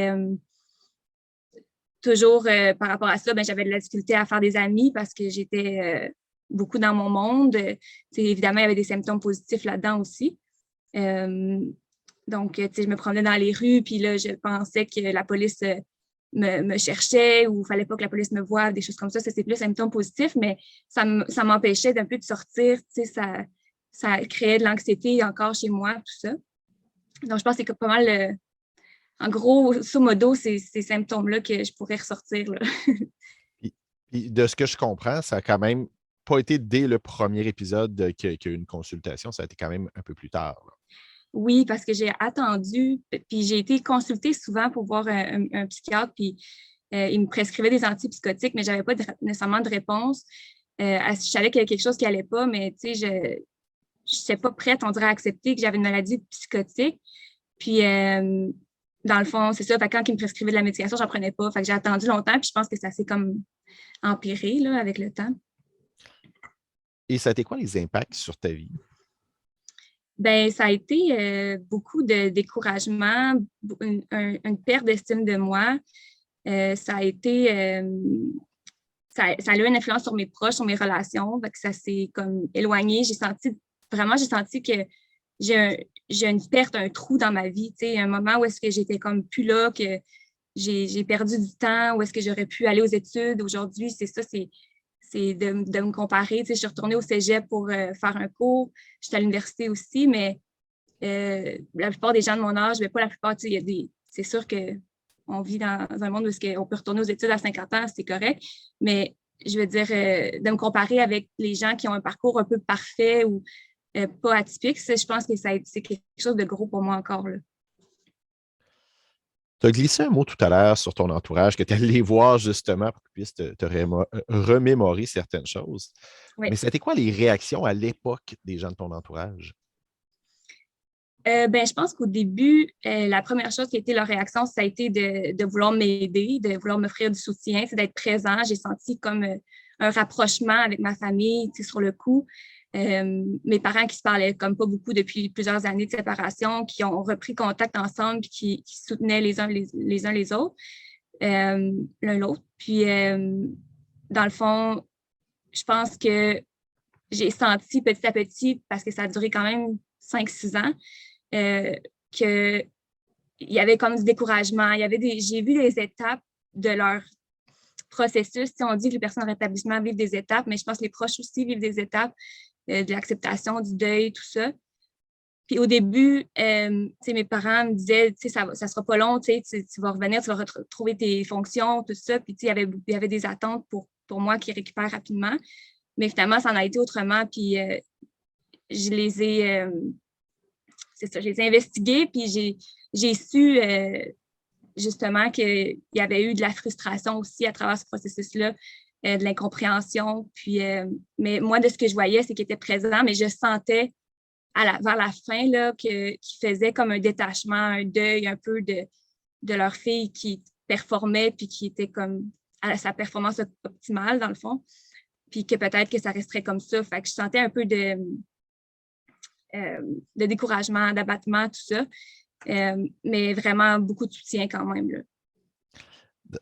toujours par rapport à ça, j'avais de la difficulté à faire des amis parce que j'étais beaucoup dans mon monde. Évidemment, il y avait des symptômes positifs là-dedans aussi. Donc, je me promenais dans les rues, puis là, je pensais que la police me cherchait ou il ne fallait pas que la police me voie, des choses comme ça. Ça, c'est plus symptômes positifs, mais ça m'empêchait d'un peu de sortir. Ça créait de l'anxiété encore chez moi, tout ça. Donc, je pense que c'est pas mal, en gros, modo, ces symptômes-là que je pourrais ressortir. Là. Puis, de ce que je comprends, ça a quand même pas été dès le premier épisode qu'il y a eu une consultation, ça a été quand même un peu plus tard. Là. Oui, parce que j'ai attendu, puis j'ai été consultée souvent pour voir un psychiatre, puis il me prescrivait des antipsychotiques, mais je n'avais pas nécessairement de réponse. Je savais qu'il y avait quelque chose qui n'allait pas, mais je n'étais pas prête, on dirait, à accepter que j'avais une maladie psychotique. Puis, dans le fond, c'est ça, quand il me prescrivait de la médication, je n'en prenais pas. Fait que j'ai attendu longtemps, puis je pense que ça s'est comme empiré là, avec le temps. Et ça a été quoi les impacts sur ta vie? Ben, ça a été beaucoup de découragement, une perte d'estime de moi. Ça a été, ça a eu une influence sur mes proches, sur mes relations. Que ça s'est comme éloigné. J'ai senti que j'ai une perte, un trou dans ma vie. Un moment où est-ce que j'étais comme plus là, que j'ai perdu du temps, où est-ce que j'aurais pu aller aux études. Aujourd'hui, c'est ça, c'est de me comparer. Tu sais, je suis retournée au cégep pour faire un cours. Je suis à l'université aussi, mais la plupart des gens de mon âge, mais pas la plupart, tu sais, c'est sûr qu'on vit dans un monde où on peut retourner aux études à 50 ans, c'est correct, mais je veux dire, de me comparer avec les gens qui ont un parcours un peu parfait ou pas atypique, ça, je pense que c'est quelque chose de gros pour moi encore, là. Tu as glissé un mot tout à l'heure sur ton entourage que tu es allé voir justement pour qu'ils puissent te remémorer certaines choses. Oui. Mais c'était quoi les réactions à l'époque des gens de ton entourage? Je pense qu'au début, la première chose qui a été leur réaction, ça a été de vouloir m'aider, de vouloir m'offrir du soutien, c'est d'être présent. J'ai senti comme un rapprochement avec ma famille, tu sais, sur le coup. Mes parents qui se parlaient comme pas beaucoup depuis plusieurs années de séparation, qui ont repris contact ensemble, puis qui soutenaient les uns les autres, l'un l'autre. Puis, dans le fond, je pense que j'ai senti petit à petit, parce que ça a duré quand même 5-6 ans, qu'il y avait comme du découragement. J'ai vu des étapes de leur processus. Si on dit que les personnes en rétablissement vivent des étapes, mais je pense que les proches aussi vivent des étapes de l'acceptation, du deuil, tout ça. Puis au début, mes parents me disaient, ça ne sera pas long, tu vas revenir, tu vas retrouver tes fonctions, tout ça. Puis il y avait des attentes pour moi qui récupèrent rapidement. Mais finalement, ça en a été autrement. Puis je les ai, je les ai investigués, puis j'ai su justement qu'il y avait eu de la frustration aussi à travers ce processus-là, de l'incompréhension. Puis, mais moi, de ce que je voyais, c'est qu'ils étaient présents, mais je sentais vers la fin là, qu'ils faisaient comme un détachement, un deuil un peu de leur fille qui performait, puis qui était comme à sa performance optimale, dans le fond. Puis que peut-être que ça resterait comme ça. Fait que je sentais un peu de découragement, d'abattement, tout ça. Mais vraiment beaucoup de soutien quand même, là.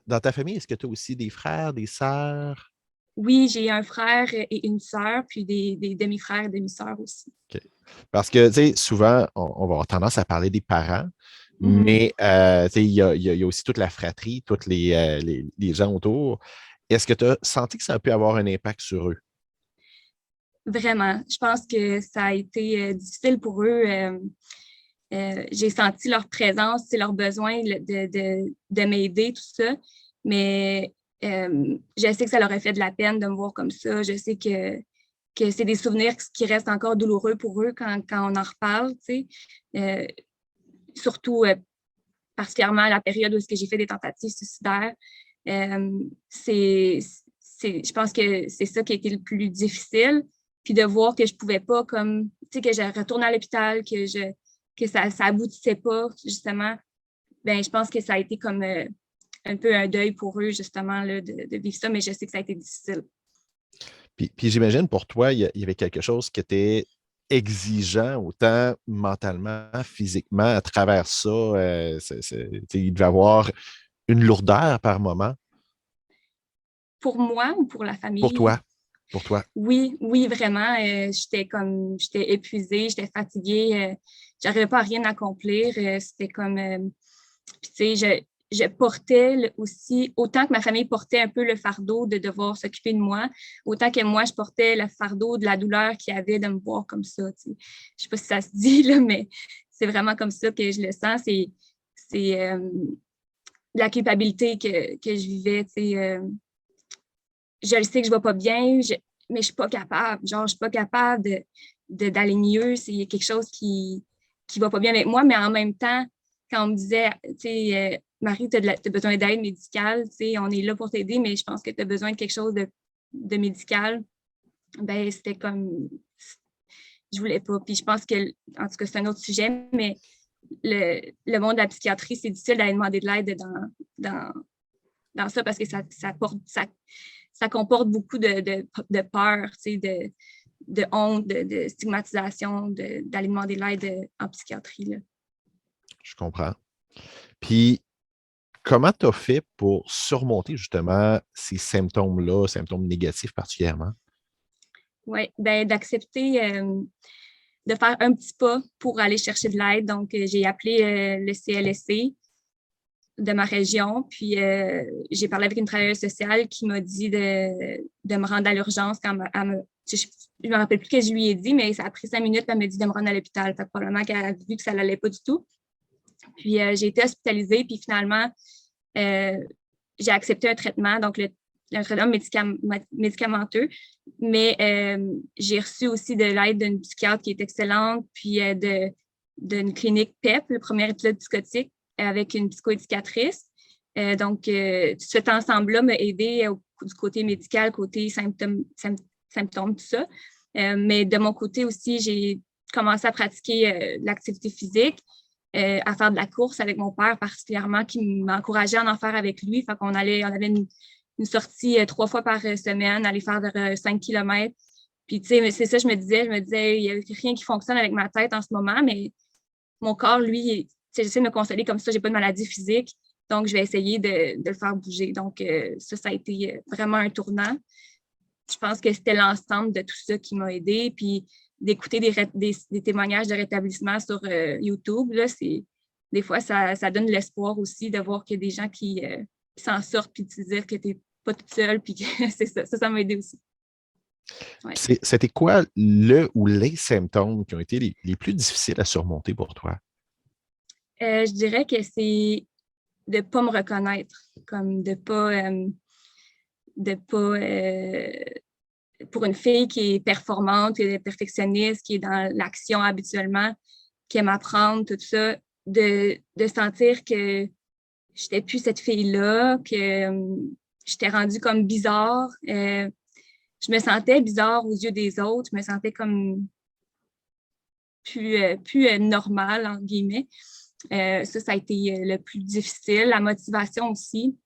Dans ta famille, est-ce que tu as aussi des frères, des sœurs? Oui, j'ai un frère et une sœur, puis des demi-frères et demi-sœurs aussi. OK. Parce que, tu sais, souvent, on va avoir tendance à parler des parents, mais tu sais, il y a aussi toute la fratrie, tous les gens autour. Est-ce que tu as senti que ça a pu avoir un impact sur eux? Vraiment. Je pense que ça a été difficile pour eux. J'ai senti leur présence, leur besoin de m'aider, tout ça. Mais je sais que ça leur a fait de la peine de me voir comme ça. Je sais que c'est des souvenirs qui restent encore douloureux pour eux quand on en reparle, tu sais. Surtout, particulièrement à la période où j'ai fait des tentatives suicidaires. Je pense que c'est ça qui a été le plus difficile. Puis de voir que je pouvais pas, comme, tu sais, que je retourne à l'hôpital, que ça aboutissait pas, justement. Ben, je pense que ça a été comme un peu un deuil pour eux, justement, là, de vivre ça, mais je sais que ça a été difficile. Puis j'imagine pour toi, il y avait quelque chose qui était exigeant, autant mentalement, physiquement, à travers ça. Il devait avoir une lourdeur par moment. Pour moi ou pour la Pour famille? toi. Pour toi. Oui, oui, vraiment. J'étais épuisée, j'étais fatiguée. J'arrivais pas à rien accomplir. C'était comme, puis tu sais, je portais aussi, autant que ma famille portait un peu le fardeau de devoir s'occuper de moi, autant que moi, je portais le fardeau de la douleur qu'il y avait de me voir comme ça, tu sais. Je sais pas si ça se dit, là, mais c'est vraiment comme ça que je le sens. C'est la culpabilité que je vivais, tu sais. Je le sais que je ne vais pas bien, mais je ne suis pas capable. Genre, je ne suis pas capable d'aller mieux. C'est quelque chose qui ne va pas bien avec moi, mais en même temps, quand on me disait, tu sais, Marie, tu as besoin d'aide médicale, tu sais, on est là pour t'aider, mais je pense que tu as besoin de quelque chose de médical, ben c'était comme, je voulais pas. Puis je pense que, en tout cas, c'est un autre sujet, mais le monde de la psychiatrie, c'est difficile d'aller demander de l'aide dans ça parce que ça comporte beaucoup de peur, tu sais, de honte, de stigmatisation, d'aller demander de l'aide en psychiatrie, là. Je comprends. Puis, comment tu as fait pour surmonter justement ces symptômes-là, symptômes négatifs particulièrement? Oui, ben d'accepter de faire un petit pas pour aller chercher de l'aide. Donc, j'ai appelé le CLSC. de ma région. Puis, j'ai parlé avec une travailleuse sociale qui m'a dit de me rendre à l'urgence quand je ne me rappelle plus ce que je lui ai dit, mais ça a pris 5 minutes, puis elle m'a dit de me rendre à l'hôpital. Fait que probablement qu'elle a vu que ça n'allait pas du tout. Puis, j'ai été hospitalisée, puis finalement, j'ai accepté un traitement, donc un traitement médicamenteux, mais j'ai reçu aussi de l'aide d'une psychiatre qui est excellente, puis d'une clinique PEP, le premier épisode psychotique, avec une psychoéducatrice. Donc, tout cet ensemble-là m'a aidé du côté médical, côté symptômes, tout ça. Mais de mon côté aussi, j'ai commencé à pratiquer l'activité physique, à faire de la course avec mon père particulièrement, qui m'encourageait à en faire avec lui. Fait qu'on avait une sortie 3 fois par semaine, aller faire 5 km. Puis, tu sais, c'est ça, je me disais, il n'y a rien qui fonctionne avec ma tête en ce moment, mais mon corps, lui, j'essaie de me consoler comme ça, je n'ai pas de maladie physique, donc je vais essayer de le faire bouger. Donc, ça a été vraiment un tournant. Je pense que c'était l'ensemble de tout ça qui m'a aidée. Puis, d'écouter des témoignages de rétablissement sur YouTube, là, des fois, ça donne l'espoir aussi de voir qu'il y a des gens qui s'en sortent puis de se dire que tu n'es pas toute seule. Puis que c'est ça. Ça m'a aidé aussi. Ouais. C'était quoi le ou les symptômes qui ont été les plus difficiles à surmonter pour toi? Je dirais que c'est de ne pas me reconnaître, comme de ne pas pour une fille qui est performante, qui est perfectionniste, qui est dans l'action habituellement, qui aime apprendre, tout ça, de sentir que je n'étais plus cette fille-là, que j'étais rendue comme bizarre. Je me sentais bizarre aux yeux des autres. Je me sentais comme plus normale, entre guillemets. Ça a été le plus difficile. La motivation aussi.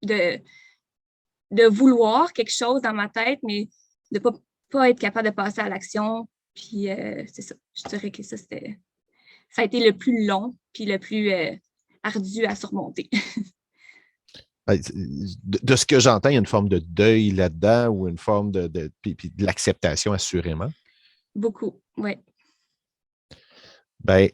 De vouloir quelque chose dans ma tête, mais de ne pas être capable de passer à l'action. Puis c'est ça. Je dirais que ça a été le plus long puis le plus ardu à surmonter. De ce que j'entends, il y a une forme de deuil là-dedans ou une forme puis de l'acceptation, assurément. Beaucoup, oui. Bien,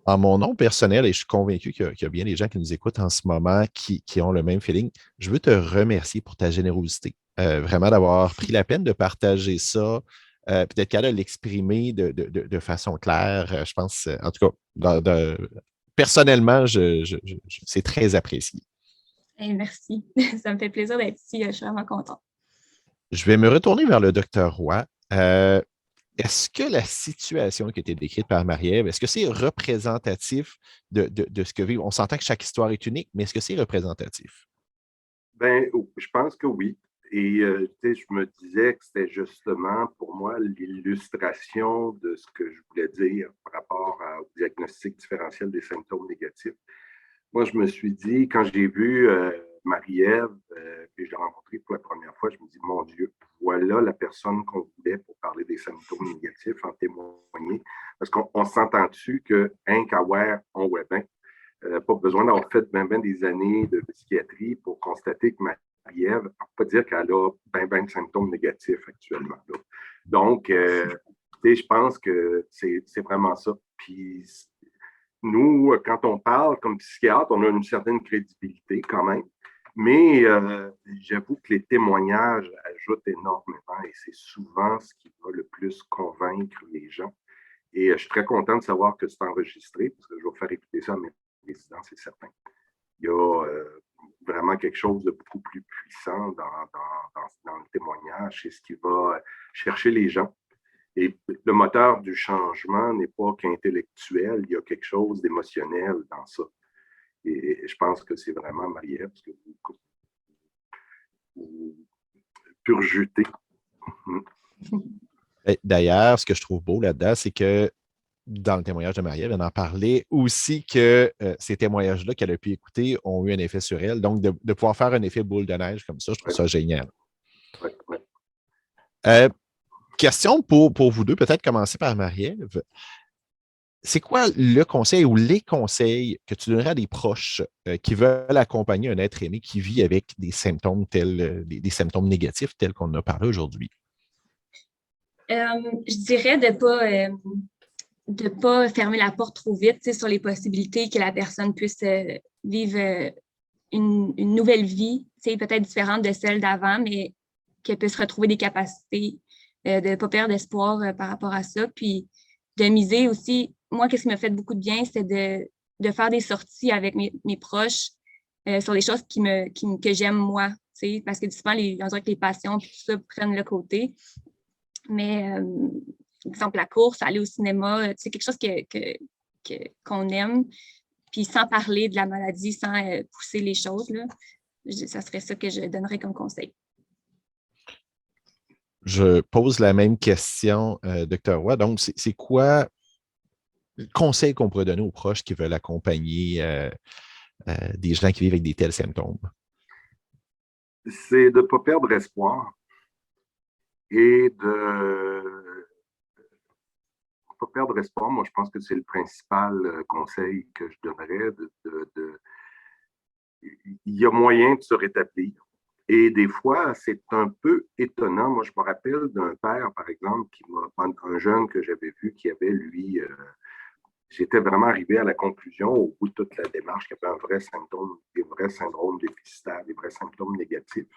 en mon nom personnel, et je suis convaincu qu'il y a bien des gens qui nous écoutent en ce moment qui ont le même feeling, je veux te remercier pour ta générosité. Vraiment d'avoir pris la peine de partager ça, peut-être qu'elle a l'exprimer de façon claire. Je pense, en tout cas, personnellement, c'est très apprécié. Merci. Ça me fait plaisir d'être ici. Je suis vraiment contente. Je vais me retourner vers le docteur Roy. Est-ce que la situation qui a été décrite par Marie-Ève, est-ce que c'est représentatif de ce que vivent? On s'entend que chaque histoire est unique, mais est-ce que c'est représentatif? Bien, je pense que oui. Et je me disais que c'était justement pour moi l'illustration de ce que je voulais dire par rapport au diagnostic différentiel des symptômes négatifs. Moi, je me suis dit, quand j'ai vu Marie-Ève, puis je l'ai rencontrée pour la première fois, je me dis, mon Dieu, voilà la personne qu'on voulait pour parler des symptômes négatifs, en témoigner. Parce qu'on s'entend dessus que, on voit bien. Pas besoin d'avoir fait ben des années de psychiatrie pour constater que Marie-Ève, on ne peut pas dire qu'elle a ben de symptômes négatifs actuellement. Là. Donc, je pense que c'est vraiment ça. Puis, nous, quand on parle comme psychiatre, on a une certaine crédibilité quand même, mais j'avoue que les témoignages ajoutent énormément et c'est souvent ce qui va le plus convaincre les gens. Et je suis très content de savoir que c'est enregistré parce que je vais faire écouter ça à mes résidents, c'est certain. Il y a vraiment quelque chose de beaucoup plus puissant dans le témoignage, c'est ce qui va chercher les gens. Et le moteur du changement n'est pas qu'intellectuel, il y a quelque chose d'émotionnel dans ça. Et je pense que c'est vraiment Marie-Ève, parce que vous purgutez. D'ailleurs, ce que je trouve beau là-dedans, c'est que dans le témoignage de Marie-Ève, elle en parlait aussi que ces témoignages-là qu'elle a pu écouter ont eu un effet sur elle. Donc, de pouvoir faire un effet boule de neige comme ça, je trouve ça génial. Ouais. Question pour vous deux, peut-être commencer par Marie-Ève. C'est quoi le conseil ou les conseils que tu donnerais à des proches qui veulent accompagner un être aimé qui vit avec des symptômes des symptômes négatifs tels qu'on en a parlé aujourd'hui? Je dirais de de ne pas fermer la porte trop vite, tu sais, sur les possibilités que la personne puisse vivre une nouvelle vie, tu sais, peut-être différente de celle d'avant, mais qu'elle puisse retrouver des capacités, de ne pas perdre espoir par rapport à ça. Puis de miser aussi, moi, qu'est-ce qui m'a fait beaucoup de bien, c'était de faire des sorties avec mes proches sur des choses que j'aime moi, tu sais, parce que souvent, on dirait que les passions puis tout ça prennent le côté. Mais, exemple, la course, aller au cinéma, c'est quelque chose qu'on aime, puis sans parler de la maladie, sans pousser les choses, là, ça serait ça que je donnerais comme conseil. Je pose la même question, Dr. Roy. Donc, c'est quoi le conseil qu'on pourrait donner aux proches qui veulent accompagner des gens qui vivent avec des tels symptômes? C'est de ne pas perdre espoir et de ne pas perdre espoir. Moi, je pense que c'est le principal conseil que je donnerais. Il y a moyen de se rétablir. Et des fois, c'est un peu étonnant. Moi, je me rappelle d'un père, par exemple, un jeune que j'avais vu qui avait, lui, j'étais vraiment arrivé à la conclusion, au bout de toute la démarche, qu'il y avait un vrai symptôme, des vrais syndromes déficitaires, des vrais symptômes négatifs.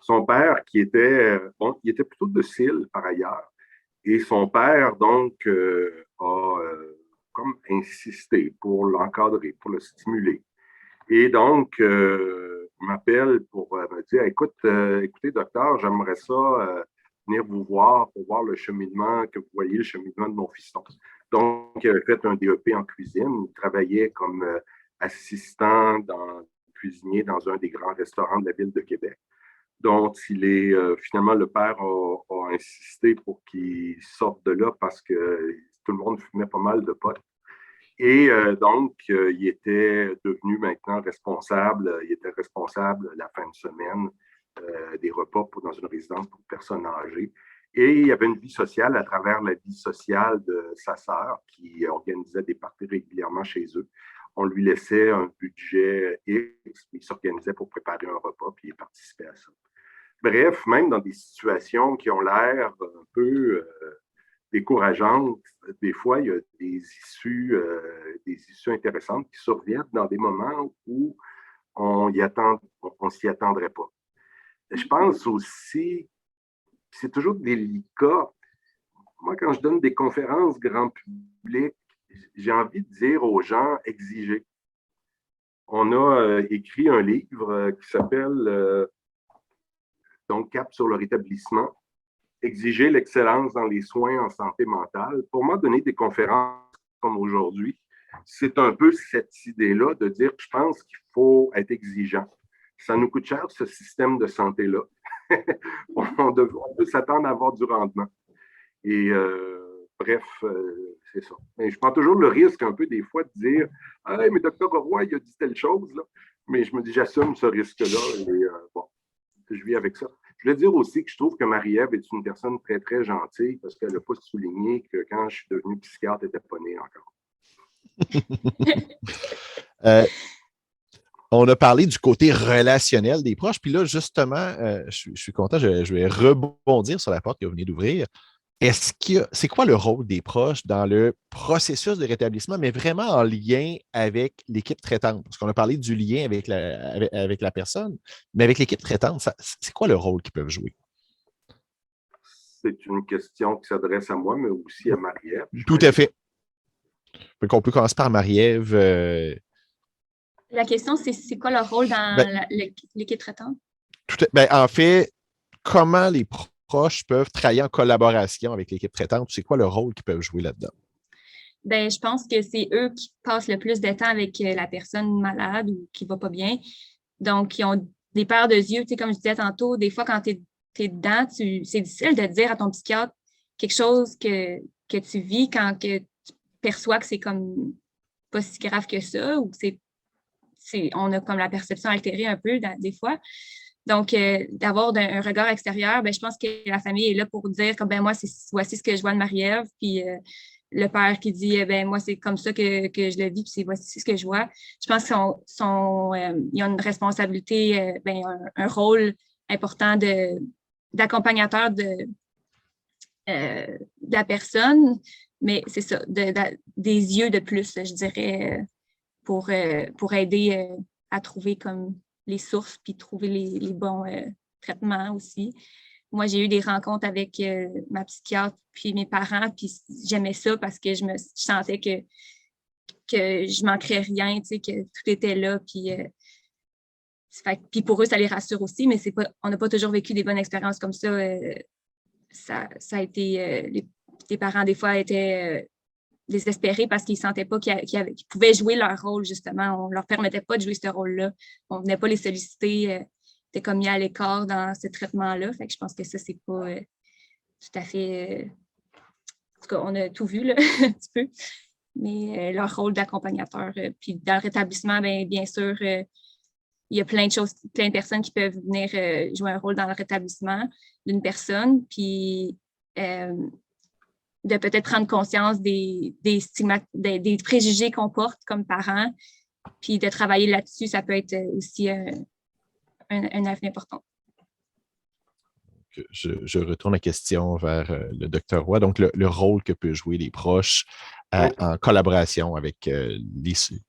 Son père, qui était, il était plutôt docile par ailleurs, et son père, donc, a comme insisté pour l'encadrer, pour le stimuler. Et donc, il m'appelle pour me dire, écoutez, docteur, j'aimerais ça venir vous voir pour voir le cheminement, que vous voyez le cheminement de mon fiston. Donc, il avait fait un DEP en cuisine. Il travaillait comme assistant cuisinier dans un des grands restaurants de la ville de Québec, dont finalement, le père a insisté pour qu'il sorte de là parce que tout le monde fumait pas mal de potes. Et donc, il était devenu maintenant responsable. Il était responsable la fin de semaine des repas dans une résidence pour personnes âgées. Et il y avait une vie sociale à travers la vie sociale de sa sœur qui organisait des parties régulièrement chez eux. On lui laissait un budget X, il s'organisait pour préparer un repas, puis il participait à ça. Bref, même dans des situations qui ont l'air un peu décourageantes, des fois, il y a des issues intéressantes qui surviennent dans des moments où on s'y attendrait pas. Je pense aussi que c'est toujours délicat. Moi, quand je donne des conférences grand public, j'ai envie de dire aux gens, exigez. On a écrit un livre qui s'appelle donc Cap sur le rétablissement. Exiger l'excellence dans les soins en santé mentale. Pour moi, donner des conférences comme aujourd'hui, c'est un peu cette idée-là de dire que je pense qu'il faut être exigeant. Ça nous coûte cher, ce système de santé-là. on peut s'attendre à avoir du rendement. Et bref, c'est ça. Mais je prends toujours le risque un peu des fois de dire « Hey, mais Dr. Roy, il a dit telle chose. » là. Mais je me dis, j'assume ce risque-là et bon, je vis avec ça. Je voulais dire aussi que je trouve que Marie-Ève est une personne très, très gentille parce qu'elle n'a pas souligné que quand je suis devenu psychiatre, elle n'était pas née encore. On a parlé du côté relationnel des proches. Puis là, justement, je suis content, je vais rebondir sur la porte que vous venez d'ouvrir. C'est quoi le rôle des proches dans le processus de rétablissement, mais vraiment en lien avec l'équipe traitante? Parce qu'on a parlé du lien avec la personne, mais avec l'équipe traitante, c'est quoi le rôle qu'ils peuvent jouer? C'est une question qui s'adresse à moi, mais aussi à Marie-Ève. Tout à fait. Donc, on peut commencer par Marie-Ève. La question, c'est quoi leur rôle dans l'équipe traitante? En fait, comment les proches peuvent travailler en collaboration avec l'équipe traitante? C'est quoi le rôle qu'ils peuvent jouer là-dedans? Je pense que c'est eux qui passent le plus de temps avec la personne malade ou qui ne va pas bien. Donc, ils ont des paires de yeux. Tu sais, comme je disais tantôt, des fois, quand tu es dedans, c'est difficile de dire à ton psychiatre quelque chose que tu vis quand que tu perçois que c'est comme pas si grave que ça ou que on a comme la perception altérée un peu des fois. Donc, d'avoir un regard extérieur, je pense que la famille est là pour dire comme moi, voici ce que je vois de Marie-Ève, puis le père qui dit moi, c'est comme ça que je le vis, puis voici ce que je vois. Je pense qu'ils ont une responsabilité, un rôle important d'accompagnateur de la personne, Mais c'est ça, des yeux de plus, je dirais, pour aider à trouver comme les sources puis trouver les bons traitements aussi. Moi, j'ai eu des rencontres avec ma psychiatre puis mes parents, puis j'aimais ça parce que je sentais que je manquerais rien, tu sais, que tout était là, puis puis pour eux, ça les rassure aussi, mais on n'a pas toujours vécu des bonnes expériences comme ça. Ça a été, les parents, des fois, étaient désespérés parce qu'ils ne sentaient pas qu'ils pouvaient jouer leur rôle, justement. On ne leur permettait pas de jouer ce rôle-là. On ne venait pas les solliciter. C'était comme mis à l'écart dans ce traitement-là. Fait que je pense que ça, c'est pas tout à fait... en tout cas, on a tout vu, là, un petit peu. Mais leur rôle d'accompagnateur. Puis dans le rétablissement, bien sûr, il y a plein de choses, plein de personnes qui peuvent venir jouer un rôle dans le rétablissement d'une personne. Puis de peut-être prendre conscience des préjugés qu'on porte comme parents, puis de travailler là-dessus, ça peut être aussi un avenir important. Je retourne la question vers le Dr. Roy. Donc, le rôle que peuvent jouer les proches en collaboration avec l'ICU.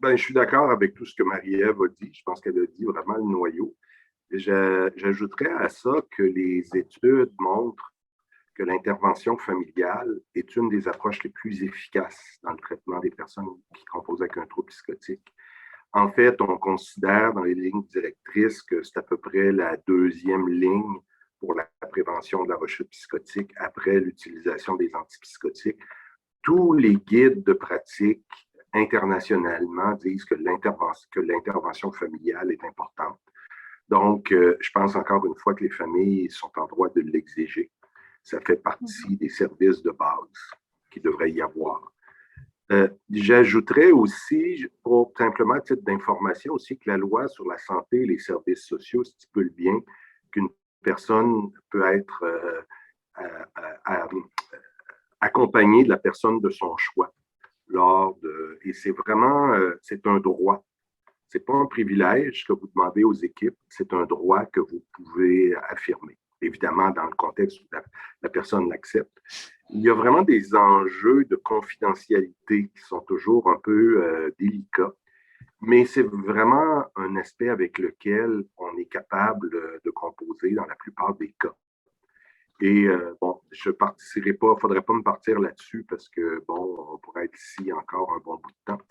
Je suis d'accord avec tout ce que Marie-Ève a dit. Je pense qu'elle a dit vraiment le noyau. J'ajouterais à ça que les études montrent que l'intervention familiale est une des approches les plus efficaces dans le traitement des personnes qui composent avec un trouble psychotique. En fait, on considère dans les lignes directrices que c'est à peu près la deuxième ligne pour la prévention de la rechute psychotique après l'utilisation des antipsychotiques. Tous les guides de pratique internationalement disent que l'intervention familiale est importante. Donc, je pense encore une fois que les familles sont en droit de l'exiger. Ça fait partie des services de base qu'il devrait y avoir. J'ajouterais aussi, pour simplement à titre d'information aussi, que la loi sur la santé et les services sociaux stipule bien qu'une personne peut être accompagnée de la personne de son choix. Et c'est vraiment, c'est un droit. Ce n'est pas un privilège que vous demandez aux équipes, c'est un droit que vous pouvez affirmer. Évidemment, dans le contexte où la personne l'accepte. Il y a vraiment des enjeux de confidentialité qui sont toujours un peu délicats, mais c'est vraiment un aspect avec lequel on est capable de composer dans la plupart des cas. Et je ne partirai pas, il ne faudrait pas me partir là-dessus parce que, on pourrait être ici encore un bon bout de temps.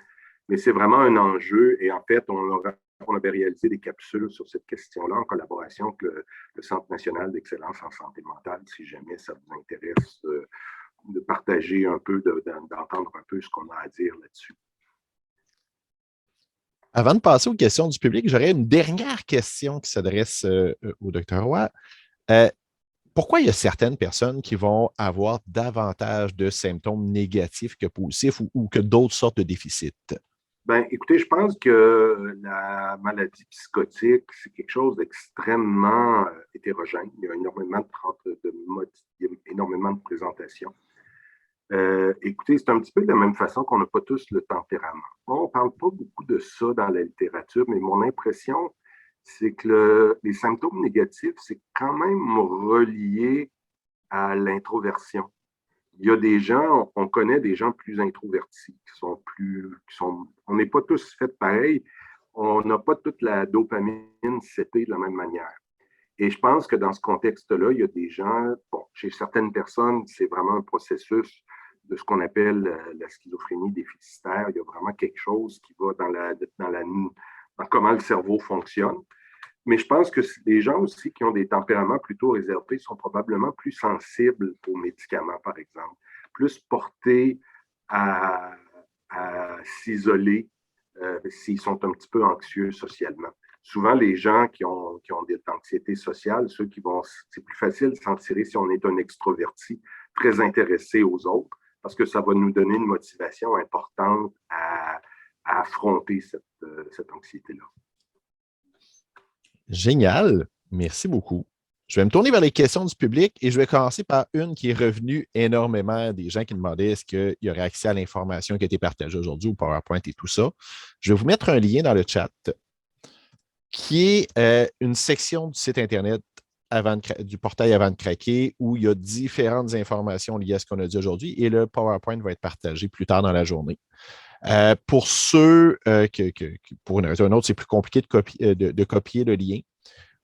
Mais c'est vraiment un enjeu et en fait, on avait réalisé des capsules sur cette question-là en collaboration avec le Centre national d'excellence en santé mentale, si jamais ça vous intéresse de partager un peu, d'entendre un peu ce qu'on a à dire là-dessus. Avant de passer aux questions du public, j'aurais une dernière question qui s'adresse au Dr. Roy. Pourquoi il y a certaines personnes qui vont avoir davantage de symptômes négatifs que positifs ou que d'autres sortes de déficits? Écoutez, je pense que la maladie psychotique, c'est quelque chose d'extrêmement hétérogène. Il y a énormément de présentations. Écoutez, c'est un petit peu de la même façon qu'on n'a pas tous le tempérament. On ne parle pas beaucoup de ça dans la littérature, mais mon impression, c'est que les symptômes négatifs, c'est quand même relié à l'introversion. Il y a des gens, on connaît des gens plus introvertis, on n'est pas tous faits pareil, on n'a pas toute la dopamine setée de la même manière. Et je pense que dans ce contexte-là, il y a des gens, chez certaines personnes, c'est vraiment un processus de ce qu'on appelle la schizophrénie déficitaire. Il y a vraiment quelque chose qui va dans comment le cerveau fonctionne. Mais je pense que les gens aussi qui ont des tempéraments plutôt réservés sont probablement plus sensibles aux médicaments, par exemple, plus portés à s'isoler s'ils sont un petit peu anxieux socialement. Souvent, les gens qui ont de l'anxiété sociale, c'est plus facile de s'en tirer si on est un extroverti très intéressé aux autres, parce que ça va nous donner une motivation importante à affronter cette anxiété-là. Génial. Merci beaucoup. Je vais me tourner vers les questions du public et je vais commencer par une qui est revenue énormément des gens qui demandaient est-ce qu'il y aurait accès à l'information qui a été partagée aujourd'hui au PowerPoint et tout ça. Je vais vous mettre un lien dans le chat qui est une section du site Internet du portail Avant de craquer où il y a différentes informations liées à ce qu'on a dit aujourd'hui et le PowerPoint va être partagé plus tard dans la journée. Pour ceux pour une raison ou une autre, c'est plus compliqué de copier le lien.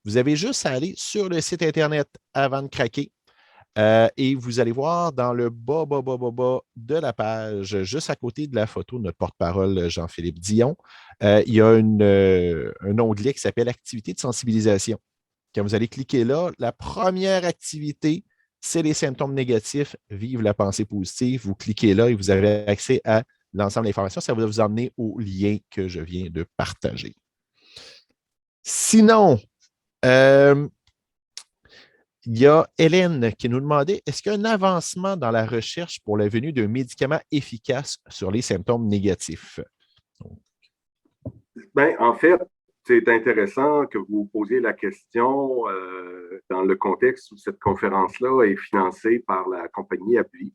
Vous avez juste à aller sur le site Internet Avant de craquer et vous allez voir dans le bas de la page, juste à côté de la photo de notre porte-parole Jean-Philippe Dion, il y a un onglet qui s'appelle Activités de sensibilisation. Quand vous allez cliquer là, la première activité, c'est les symptômes négatifs. Vive la pensée positive. Vous cliquez là et vous avez accès à l'ensemble des informations. Ça va vous emmener au lien que je viens de partager. Sinon, il y a Hélène qui nous demandait, est-ce qu'il y a un avancement dans la recherche pour la venue d'un médicament efficace sur les symptômes négatifs? Bien, en fait, c'est intéressant que vous posiez la question dans le contexte où cette conférence-là est financée par la compagnie AbbVie.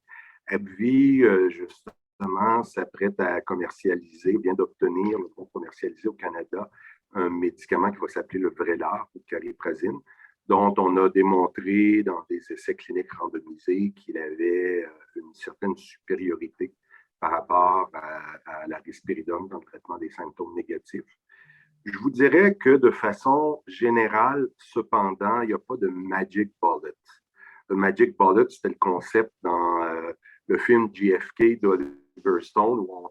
AbbVie, justement, s'apprête à commercialiser, vient d'obtenir pour commercialiser au Canada un médicament qui va s'appeler le Vraylar ou cariprazine, dont on a démontré dans des essais cliniques randomisés qu'il avait une certaine supériorité par rapport à la risperidone dans le traitement des symptômes négatifs. Je vous dirais que de façon générale, cependant, il n'y a pas de magic bullet. Le magic bullet, c'était le concept dans le film JFK d'Oliver Stone, où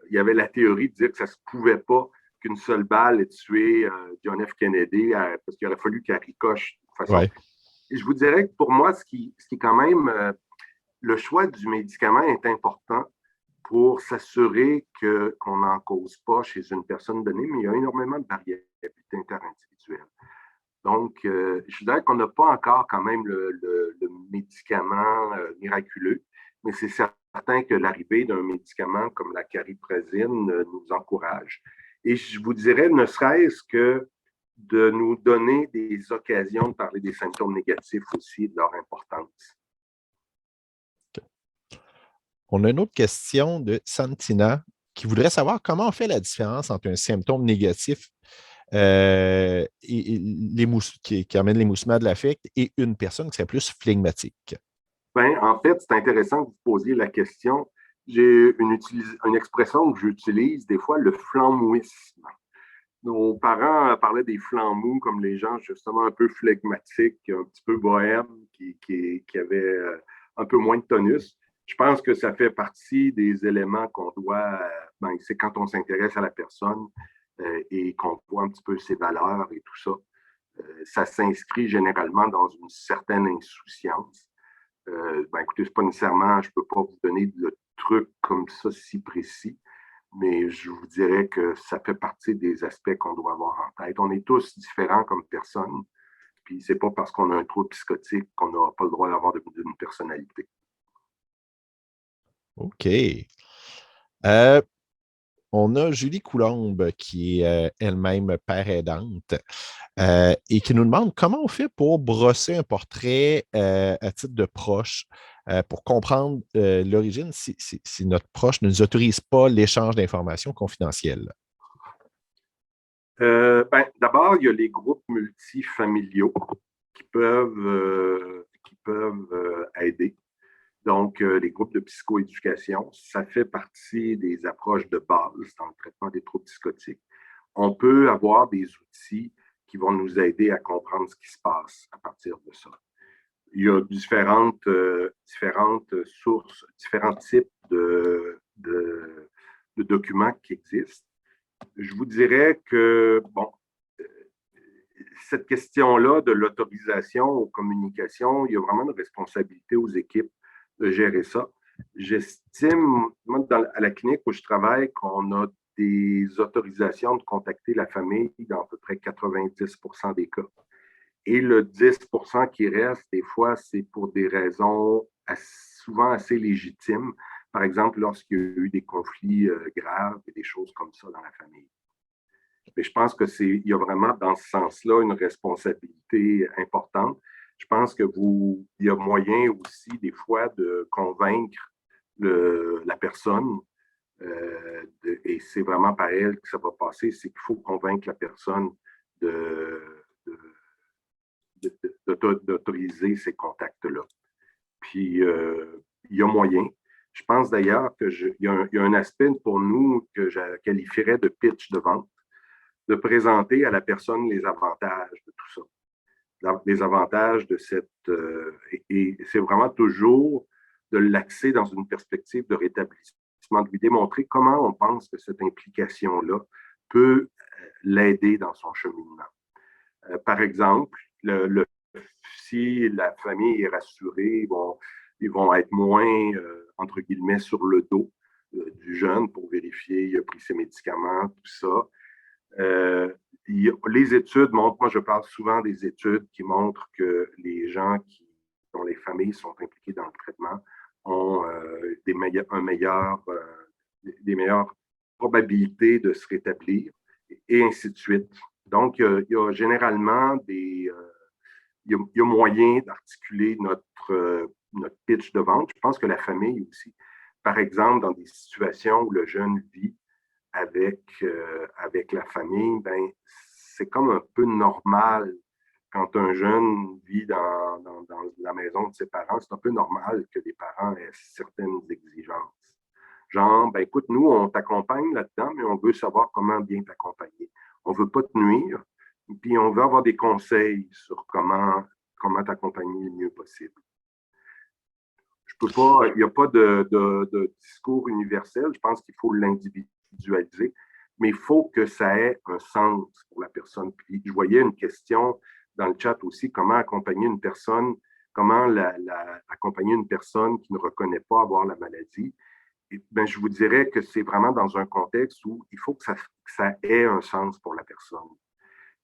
il y avait la théorie de dire que ça ne se pouvait pas qu'une seule balle ait tué John F. Kennedy parce qu'il aurait fallu qu'elle ricoche de façon. Ouais. Et je vous dirais que pour moi, ce qui est quand même le choix du médicament est important pour s'assurer qu'on n'en cause pas chez une personne donnée, mais il y a énormément de variabilité interindividuelle. Donc, je dirais qu'on n'a pas encore quand même le médicament miraculeux, mais c'est certain que l'arrivée d'un médicament comme la cariprazine nous encourage. Et je vous dirais, ne serait-ce que de nous donner des occasions de parler des symptômes négatifs aussi, de leur importance. On a une autre question de Santina qui voudrait savoir comment on fait la différence entre un symptôme négatif et qui amène l'émoussement de l'affect et une personne qui serait plus flegmatique. Ben, en fait, c'est intéressant que vous posiez la question. J'ai une expression que j'utilise des fois, le flammouisme. Nos parents parlaient des flancs mous comme les gens justement un peu flegmatiques, un petit peu bohèmes, qui avaient un peu moins de tonus. Je pense que ça fait partie des éléments qu'on doit, c'est quand on s'intéresse à la personne et qu'on voit un petit peu ses valeurs et tout ça. Ça s'inscrit généralement dans une certaine insouciance. Écoutez, c'est pas nécessairement, je ne peux pas vous donner le truc comme ça si précis, mais je vous dirais que ça fait partie des aspects qu'on doit avoir en tête. On est tous différents comme personnes, puis c'est pas parce qu'on a un trouble psychotique qu'on n'a pas le droit d'avoir une personnalité. OK. On a Julie Coulombe qui est elle-même père aidante et qui nous demande comment on fait pour brosser un portrait à titre de proche pour comprendre l'origine si notre proche ne nous autorise pas l'échange d'informations confidentielles. D'abord, il y a les groupes multifamiliaux qui peuvent aider. Donc, les groupes de psychoéducation, ça fait partie des approches de base dans le traitement des troubles psychotiques. On peut avoir des outils qui vont nous aider à comprendre ce qui se passe à partir de ça. Il y a différentes sources, différents types de documents qui existent. Je vous dirais que, cette question-là de l'autorisation aux communications, il y a vraiment une responsabilité aux équipes de gérer ça. J'estime, moi, à la clinique où je travaille, qu'on a des autorisations de contacter la famille dans à peu près 90% des cas. Et le 10% qui reste, des fois, c'est pour des raisons souvent assez légitimes. Par exemple, lorsqu'il y a eu des conflits graves et des choses comme ça dans la famille. Mais je pense qu'il y a vraiment dans ce sens-là une responsabilité importante. Je pense il y a moyen aussi des fois de convaincre la personne et c'est vraiment par elle que ça va passer, c'est qu'il faut convaincre la personne de d'autoriser ces contacts-là. Puis, il y a moyen. Je pense d'ailleurs qu'il y a un aspect pour nous que je qualifierais de pitch de vente, de présenter à la personne les avantages de tout ça. Les avantages de et c'est vraiment toujours de l'axer dans une perspective de rétablissement, de lui démontrer comment on pense que cette implication-là peut l'aider dans son cheminement. Par exemple, si la famille est rassurée, ils vont être moins, entre guillemets, sur le dos du jeune pour vérifier qu'il a pris ses médicaments, tout ça. Les études montrent, moi je parle souvent des études qui montrent que les gens dont les familles sont impliquées dans le traitement ont des meilleures probabilités de se rétablir et ainsi de suite. Donc, il y a généralement il y a moyen d'articuler notre pitch de vente. Je pense que la famille aussi, par exemple, dans des situations où le jeune vit avec la famille, ben, c'est comme un peu normal quand un jeune vit dans la maison de ses parents, c'est un peu normal que les parents aient certaines exigences. Genre, ben écoute, nous, on t'accompagne là-dedans, mais on veut savoir comment bien t'accompagner. On ne veut pas te nuire, puis on veut avoir des conseils sur comment t'accompagner le mieux possible. Je peux pas, il n'y a pas de discours universel, je pense qu'il faut l'individualiser, mais il faut que ça ait un sens pour la personne. Puis je voyais une question dans le chat aussi, comment accompagner une personne, accompagner une personne qui ne reconnaît pas avoir la maladie. Et, ben, je vous dirais que c'est vraiment dans un contexte où il faut que ça ait un sens pour la personne.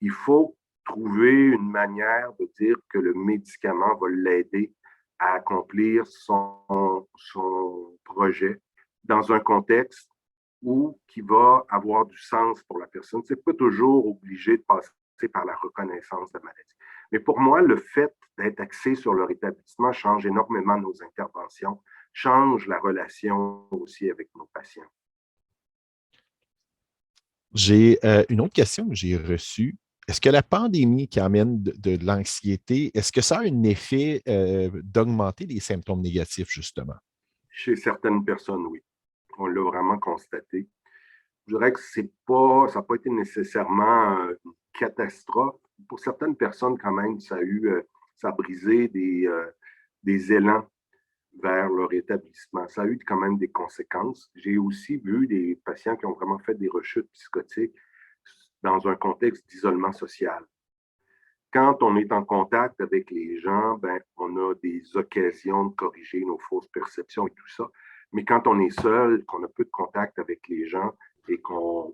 Il faut trouver une manière de dire que le médicament va l'aider à accomplir son projet dans un contexte qui va avoir du sens pour la personne. Ce n'est pas toujours obligé de passer par la reconnaissance de la maladie. Mais pour moi, le fait d'être axé sur le rétablissement change énormément nos interventions, change la relation aussi avec nos patients. J'ai une autre question que j'ai reçue. Est-ce que la pandémie qui amène de l'anxiété, est-ce que ça a un effet d'augmenter les symptômes négatifs, justement? Chez certaines personnes, oui. On l'a vraiment constaté. Je dirais que ça n'a pas été nécessairement une catastrophe. Pour certaines personnes, quand même, ça a brisé des élans vers leur établissement. Ça a eu quand même des conséquences. J'ai aussi vu des patients qui ont vraiment fait des rechutes psychotiques dans un contexte d'isolement social. Quand on est en contact avec les gens, ben, on a des occasions de corriger nos fausses perceptions et tout ça. Mais quand on est seul, qu'on a peu de contact avec les gens et qu'on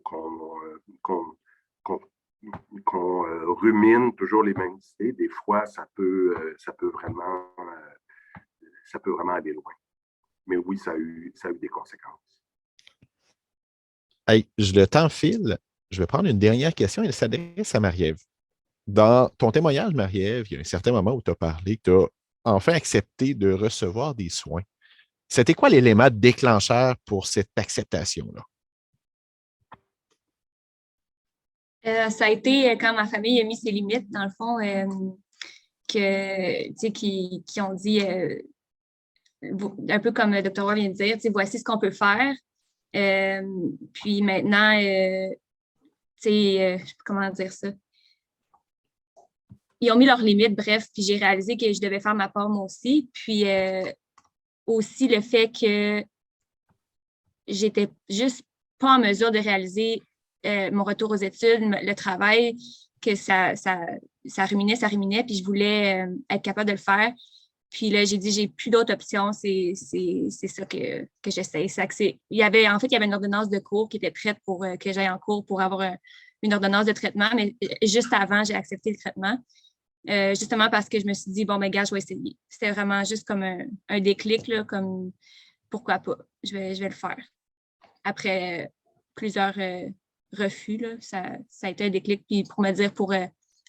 rumine toujours les mêmes idées, des fois, ça peut vraiment aller loin. Mais oui, ça a eu des conséquences. Hey, le temps file. Je vais prendre une dernière question. Elle s'adresse à Marie-Ève. Dans ton témoignage, Marie-Ève, il y a un certain moment où tu as parlé que tu as enfin accepté de recevoir des soins. C'était quoi l'élément déclencheur pour cette acceptation-là? Ça a été quand ma famille a mis ses limites, dans le fond, qui ont dit, un peu comme le Dr. Roy vient de dire, voici ce qu'on peut faire. Puis maintenant, comment dire ça? Ils ont mis leurs limites, bref, puis j'ai réalisé que je devais faire ma part moi aussi. Puis aussi le fait que j'étais juste pas en mesure de réaliser mon retour aux études, le travail, que ça ruminait, puis je voulais être capable de le faire. Puis là, j'ai dit, j'ai plus d'autres options, c'est ça que j'essaie. Il y avait une ordonnance de cours qui était prête pour que j'aille en cours pour avoir une ordonnance de traitement, mais juste avant, j'ai accepté le traitement. Justement parce que je me suis dit, bon, ben gars, je vais essayer. C'était vraiment juste comme un déclic, là, comme pourquoi pas, je vais le faire. Après plusieurs refus, là, ça a été un déclic, puis pour me dire,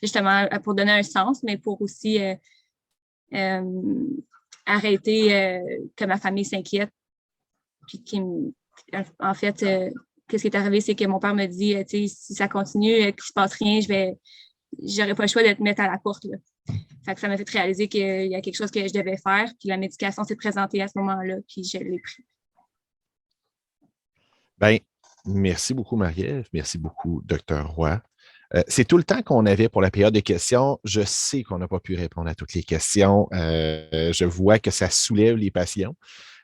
justement, pour donner un sens, mais pour aussi arrêter que ma famille s'inquiète. Puis en fait, qu'est-ce qui est arrivé, c'est que mon père me dit, si ça continue, qu'il ne se passe rien, j'aurais pas le choix de te mettre à la porte. Là. Fait que ça m'a fait réaliser qu'il y a quelque chose que je devais faire, puis la médication s'est présentée à ce moment-là, puis je l'ai pris. Bien, merci beaucoup, Marie-Ève. Merci beaucoup, Dr. Roy. C'est tout le temps qu'on avait pour la période de questions. Je sais qu'on n'a pas pu répondre à toutes les questions. Je vois que ça soulève les passions.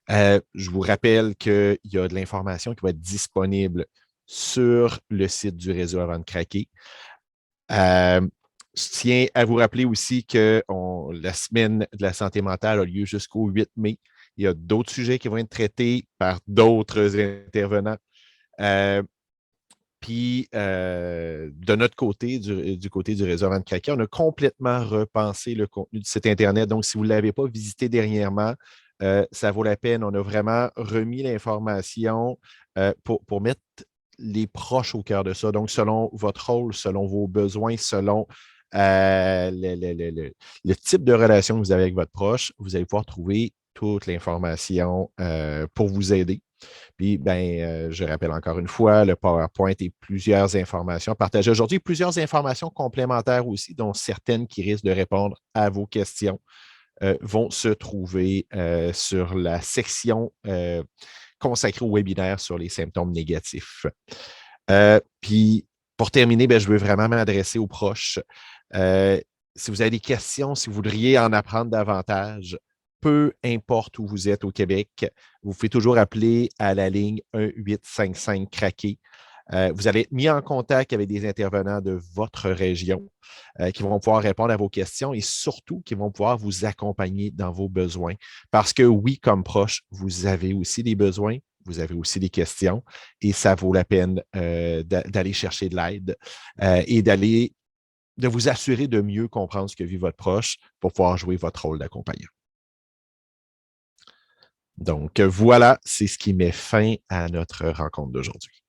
Je vous rappelle qu'il y a de l'information qui va être disponible sur le site du réseau Avant de craquer. Je tiens à vous rappeler aussi que la semaine de la santé mentale a lieu jusqu'au 8 mai. Il y a d'autres sujets qui vont être traités par d'autres intervenants. Puis, de notre côté, du côté du réseau Avant de craquer, on a complètement repensé le contenu du site Internet. Donc, si vous ne l'avez pas visité dernièrement, ça vaut la peine. On a vraiment remis l'information pour mettre les proches au cœur de ça. Donc, selon votre rôle, selon vos besoins, selon le type de relation que vous avez avec votre proche, vous allez pouvoir trouver toute l'information pour vous aider. Puis, je rappelle encore une fois, le PowerPoint et plusieurs informations partagées aujourd'hui, plusieurs informations complémentaires aussi, dont certaines qui risquent de répondre à vos questions, vont se trouver sur la section consacrée au webinaire sur les symptômes négatifs. Puis, pour terminer, je veux vraiment m'adresser aux proches. Si vous avez des questions, si vous voudriez en apprendre davantage, peu importe où vous êtes au Québec, vous pouvez toujours appeler à la ligne 1-855-CRAQUER. Vous allez être mis en contact avec des intervenants de votre région qui vont pouvoir répondre à vos questions et surtout qui vont pouvoir vous accompagner dans vos besoins. Parce que oui, comme proche, vous avez aussi des besoins, vous avez aussi des questions et ça vaut la peine d'aller chercher de l'aide et de vous assurer de mieux comprendre ce que vit votre proche pour pouvoir jouer votre rôle d'accompagnant. Donc, voilà, c'est ce qui met fin à notre rencontre d'aujourd'hui.